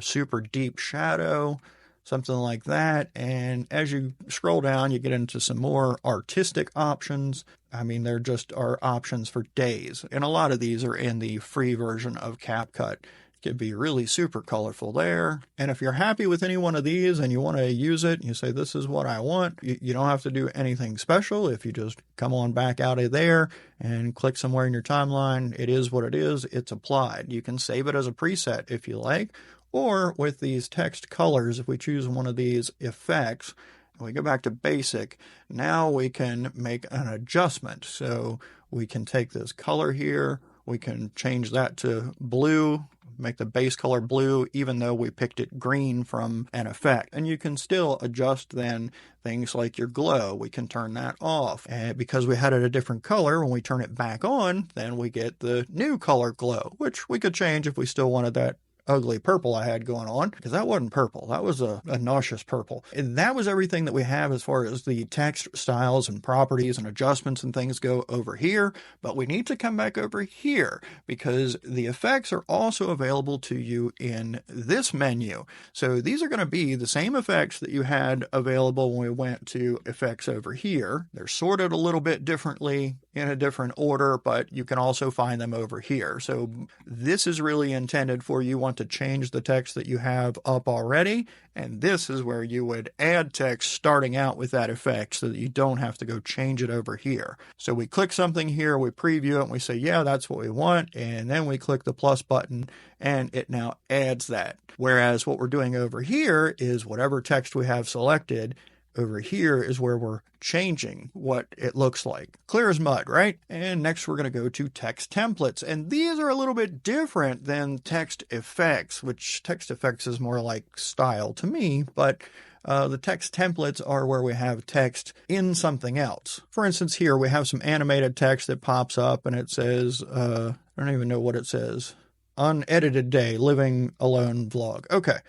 super deep shadow, something like that. And as you scroll down, you get into some more artistic options. I mean, there just are options for days. And a lot of these are in the free version of CapCut. It can be really super colorful there. And if you're happy with any one of these and you want to use it, you say, this is what I want. You don't have to do anything special. If you just come on back out of there and click somewhere in your timeline, it is what it is. It's applied. You can save it as a preset if you like. Or with these text colors, if we choose one of these effects, and we go back to basic, now we can make an adjustment. So we can take this color here, we can change that to blue, make the base color blue, even though we picked it green from an effect. And you can still adjust then things like your glow. We can turn that off. And because we had it a different color, when we turn it back on, then we get the new color glow, which we could change if we still wanted that ugly purple I had going on, because that wasn't purple. That was a nauseous purple. And that was everything that we have as far as the text styles and properties and adjustments and things go over here. But we need to come back over here because the effects are also available to you in this menu. So these are going to be the same effects that you had available when we went to effects over here. They're sorted a little bit differently in a different order, but you can also find them over here. So this is really intended for you want to change the text that you have up already, and this is where you would add text starting out with that effect so that you don't have to go change it over here. So we click something here, we preview it, and we say, yeah, that's what we want, and then we click the plus button, and it now adds that. Whereas what we're doing over here is whatever text we have selected, over here is where we're changing what it looks like. Clear as mud, right? And next we're going to go to text templates. And these are a little bit different than text effects, which text effects is more like style to me, but the text templates are where we have text in something else. For instance, here we have some animated text that pops up and it says, I don't even know what it says. Unedited day, living alone vlog. Okay.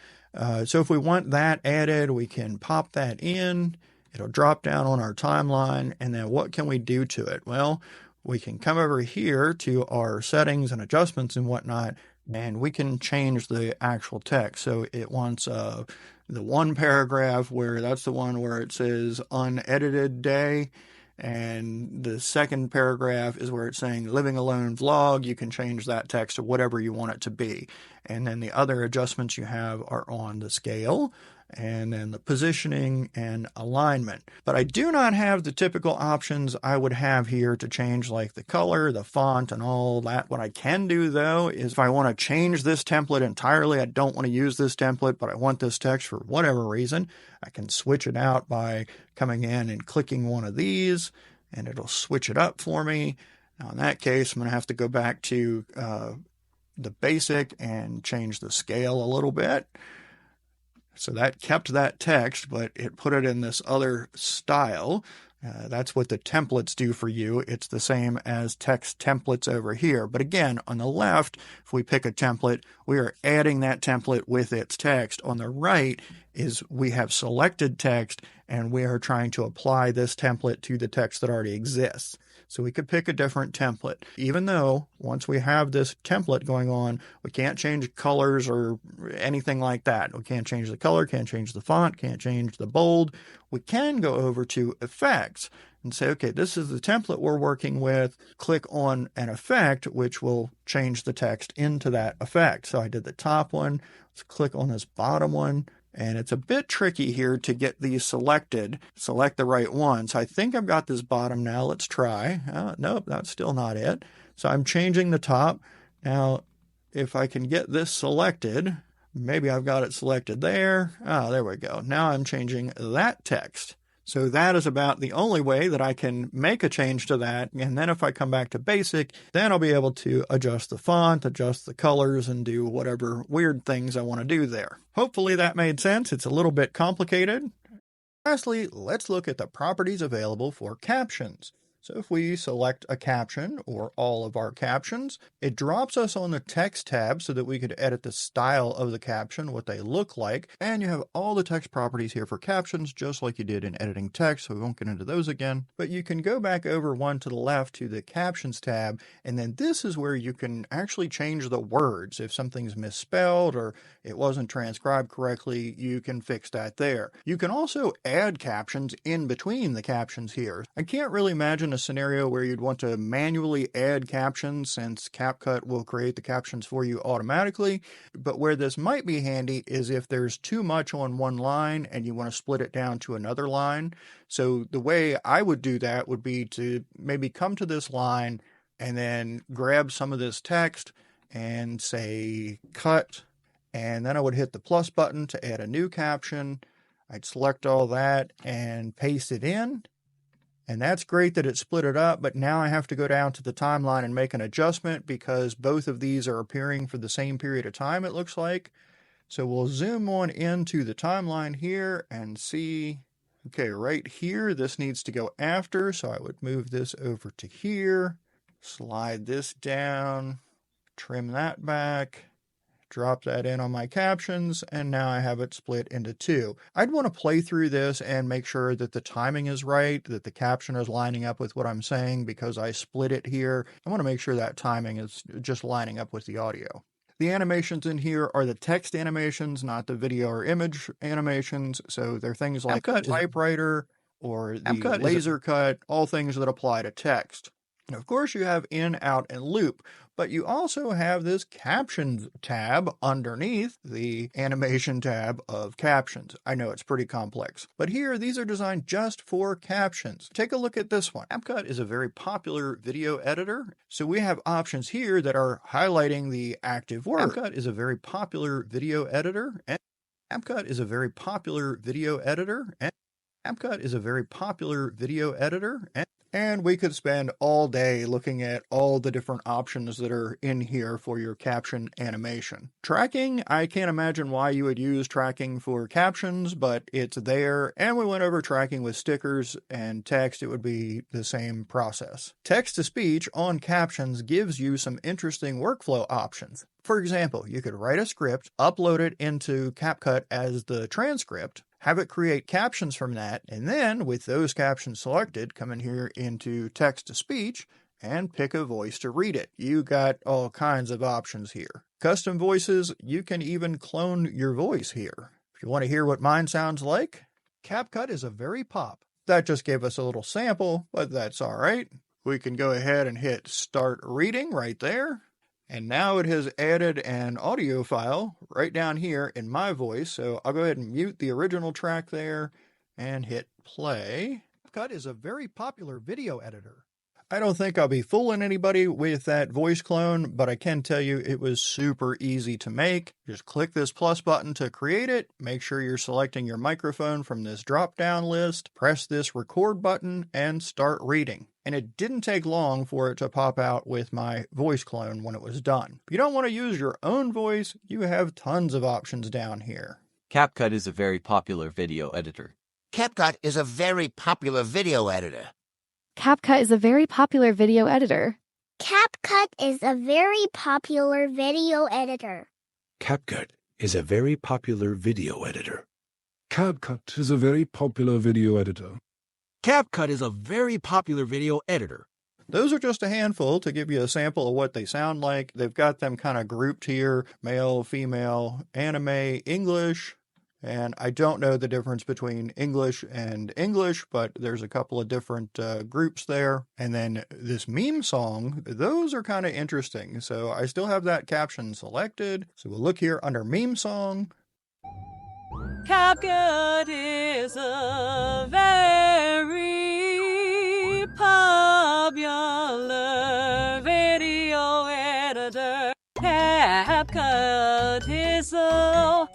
So if we want that added, we can pop that in. It'll drop down on our timeline. And then what can we do to it? Well, we can come over here to our settings and adjustments and whatnot, and we can change the actual text. So it wants the one paragraph where that's the one where it says unedited day. And the second paragraph is where it's saying living alone vlog. You can change that text to whatever you want it to be. And then the other adjustments you have are on the scale and then the positioning and alignment. But I do not have the typical options I would have here to change like the color, the font, and all that. What I can do though is if I want to change this template entirely, I don't want to use this template, but I want this text for whatever reason, I can switch it out by coming in and clicking one of these and it'll switch it up for me. Now in that case, I'm going to have to go back to the basic and change the scale a little bit. So that kept that text, but it put it in this other style. That's what the templates do for you. It's the same as text templates over here. But again, on the left, if we pick a template, we are adding that template with its text. On the right is we have selected text and we are trying to apply this template to the text that already exists. So we could pick a different template, even though once we have this template going on, we can't change colors or anything like that. We can't change the color, can't change the font, can't change the bold. We can go over to effects and say, okay, this is the template we're working with. Click on an effect, which will change the text into that effect. So I did the top one. Let's click on this bottom one. And it's a bit tricky here to get these selected. Select the right one. So I think I've got this bottom now. Let's try. Nope, that's still not it. So I'm changing the top. Now, if I can get this selected, maybe I've got it selected there. There we go. Now I'm changing that text. So that is about the only way that I can make a change to that. And then if I come back to basic, then I'll be able to adjust the font, adjust the colors, and do whatever weird things I want to do there. Hopefully that made sense. It's a little bit complicated. Lastly, let's look at the properties available for captions. So if we select a caption or all of our captions, it drops us on the text tab so that we could edit the style of the caption, what they look like. And you have all the text properties here for captions, just like you did in editing text, so we won't get into those again. But you can go back over one to the left to the captions tab, and then this is where you can actually change the words. If something's misspelled or it wasn't transcribed correctly, you can fix that there. You can also add captions in between the captions here. I can't really imagine a scenario where you'd want to manually add captions, since CapCut will create the captions for you automatically. But where this might be handy is if there's too much on one line and you want to split it down to another line. So the way I would do that would be to maybe come to this line and then grab some of this text and say cut, and then I would hit the plus button to add a new caption. I'd select all that and paste it in. And that's great that it split it up, but now I have to go down to the timeline and make an adjustment because both of these are appearing for the same period of time, it looks like. So we'll zoom on into the timeline here and see, okay, right here, this needs to go after, so I would move this over to here, slide this down, trim that back, drop that in on my captions, and now I have it split into two. I'd want to play through this and make sure that the timing is right, that the caption is lining up with what I'm saying because I split it here. I want to make sure that timing is just lining up with the audio. The animations in here are the text animations, not the video or image animations. So they're things like the typewriter or the laser cut, all things that apply to text. And of course you have in, out, and loop, but you also have this captions tab underneath the animation tab of captions. I know it's pretty complex, but here these are designed just for captions. Take a look at this one. CapCut is a very popular video editor, so we have options here that are highlighting the active word. CapCut is a very popular video editor, and CapCut is a very popular video editor, and CapCut is a very popular video editor, and we could spend all day looking at all the different options that are in here for your caption animation. Tracking, I can't imagine why you would use tracking for captions, but it's there, and we went over tracking with stickers and text. It would be the same process. Text-to-speech on captions gives you some interesting workflow options. For example, you could write a script, upload it into CapCut as the transcript, have it create captions from that, and then with those captions selected, come in here into text-to-speech and pick a voice to read it. You got all kinds of options here. Custom voices, you can even clone your voice here. If you want to hear what mine sounds like, CapCut is a very pop. That just gave us a little sample, but that's all right. We can go ahead and hit start reading right there. And now it has added an audio file right down here in my voice. So I'll go ahead and mute the original track there and hit play. CapCut is a very popular video editor. I don't think I'll be fooling anybody with that voice clone, but I can tell you it was super easy to make. Just click this plus button to create it. Make sure you're selecting your microphone from this drop-down list. Press this record button and start reading. And it didn't take long for it to pop out with my voice clone when it was done. If you don't want to use your own voice, you have tons of options down here. CapCut is a very popular video editor. CapCut is a very popular video editor. CapCut is a very popular video editor. CapCut is a very popular video editor. CapCut is a very popular video editor. CapCut is a very popular video editor. CapCut is a very popular video editor. Those are just a handful to give you a sample of what they sound like. They've got them kind of grouped here: male, female, anime, English. And I don't know the difference between English and English, but there's a couple of different groups there. And then this meme song, those are kind of interesting. So I still have that caption selected. So we'll look here under meme song. CapCut is a very popular video editor. CapCut is a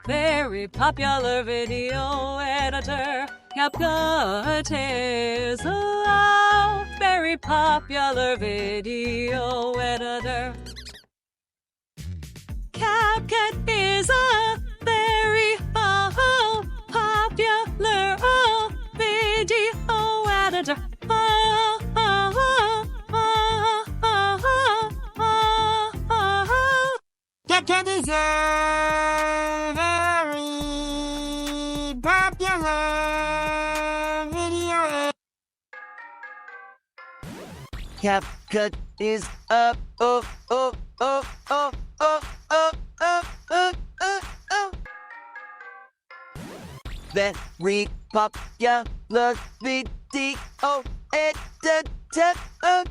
very popular video editor. CapCut is a very popular video editor. CapCut is a very popular video editor. CapCut is a very popular video editor. CapCut is a very popular video editor.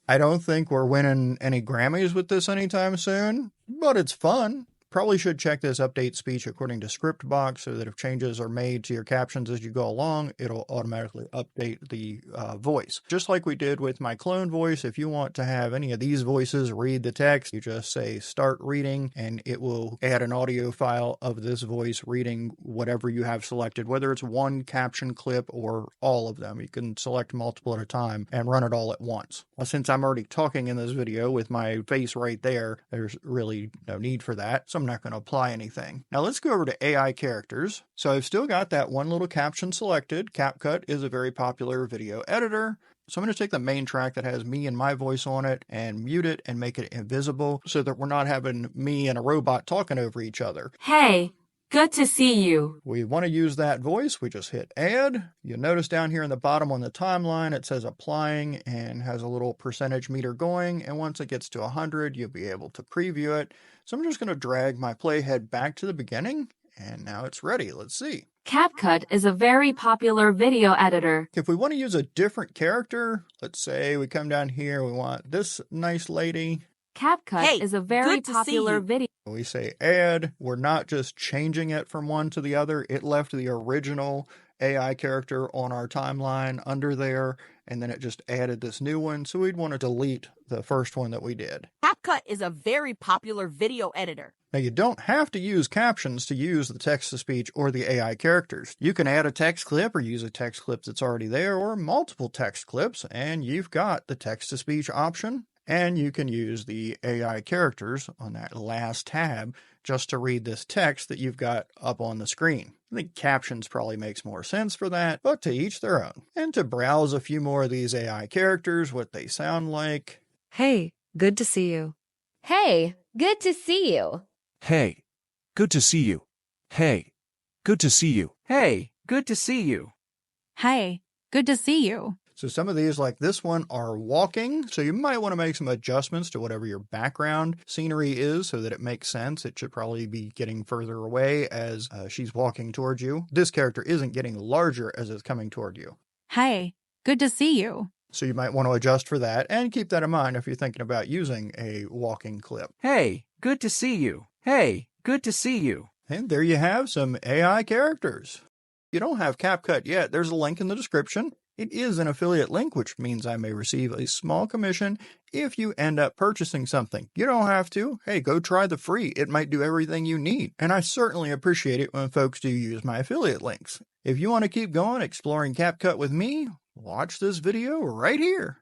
I don't think we're winning any Grammys with this anytime soon, but it's fun. Probably should check this update speech according to Scriptbox so that if changes are made to your captions as you go along, it'll automatically update the voice. Just like we did with my clone voice, if you want to have any of these voices read the text, you just say start reading and it will add an audio file of this voice reading whatever you have selected, whether it's one caption clip or all of them. You can select multiple at a time and run it all at once. Well, since I'm already talking in this video with my face right there, there's really no need for that. So I'm not going to apply anything. Now let's go over to AI characters. So I've still got that one little caption selected. CapCut is a very popular video editor. So I'm going to take the main track that has me and my voice on it and mute it and make it invisible so that we're not having me and a robot talking over each other. Hey, good to see you. We want to use that voice. We just hit add. You'll notice down here in the bottom on the timeline, it says applying and has a little percentage meter going. And once it gets to 100, you'll be able to preview it. So I'm just going to drag my playhead back to the beginning. And now it's ready. Let's see. CapCut is a very popular video editor. If we want to use a different character, let's say we come down here, we want this nice lady. CapCut is a very popular video. We say add. We're not just changing it from one to the other. It left the original AI character on our timeline under there, and then it just added this new one. So we'd want to delete the first one that we did. CapCut is a very popular video editor. Now, you don't have to use captions to use the text-to-speech or the AI characters. You can add a text clip or use a text clip that's already there or multiple text clips, and you've got the text-to-speech option. And you can use the AI characters on that last tab just to read this text that you've got up on the screen. I think captions probably makes more sense for that, but to each their own. And to browse a few more of these AI characters, what they sound like. Hey, good to see you. Hey, good to see you. Hey, good to see you. Hey, good to see you. Hey, good to see you. Hey, good to see you. So some of these, like this one, are walking. So you might want to make some adjustments to whatever your background scenery is so that it makes sense. It should probably be getting further away as she's walking towards you. This character isn't getting larger as it's coming toward you. Hey, good to see you. So you might want to adjust for that and keep that in mind if you're thinking about using a walking clip. Hey, good to see you. Hey, good to see you. And there you have some AI characters. If you don't have CapCut yet, there's a link in the description. It is an affiliate link, which means I may receive a small commission if you end up purchasing something. You don't have to. Hey, go try the free. It might do everything you need. And I certainly appreciate it when folks do use my affiliate links. If you want to keep going exploring CapCut with me, watch this video right here.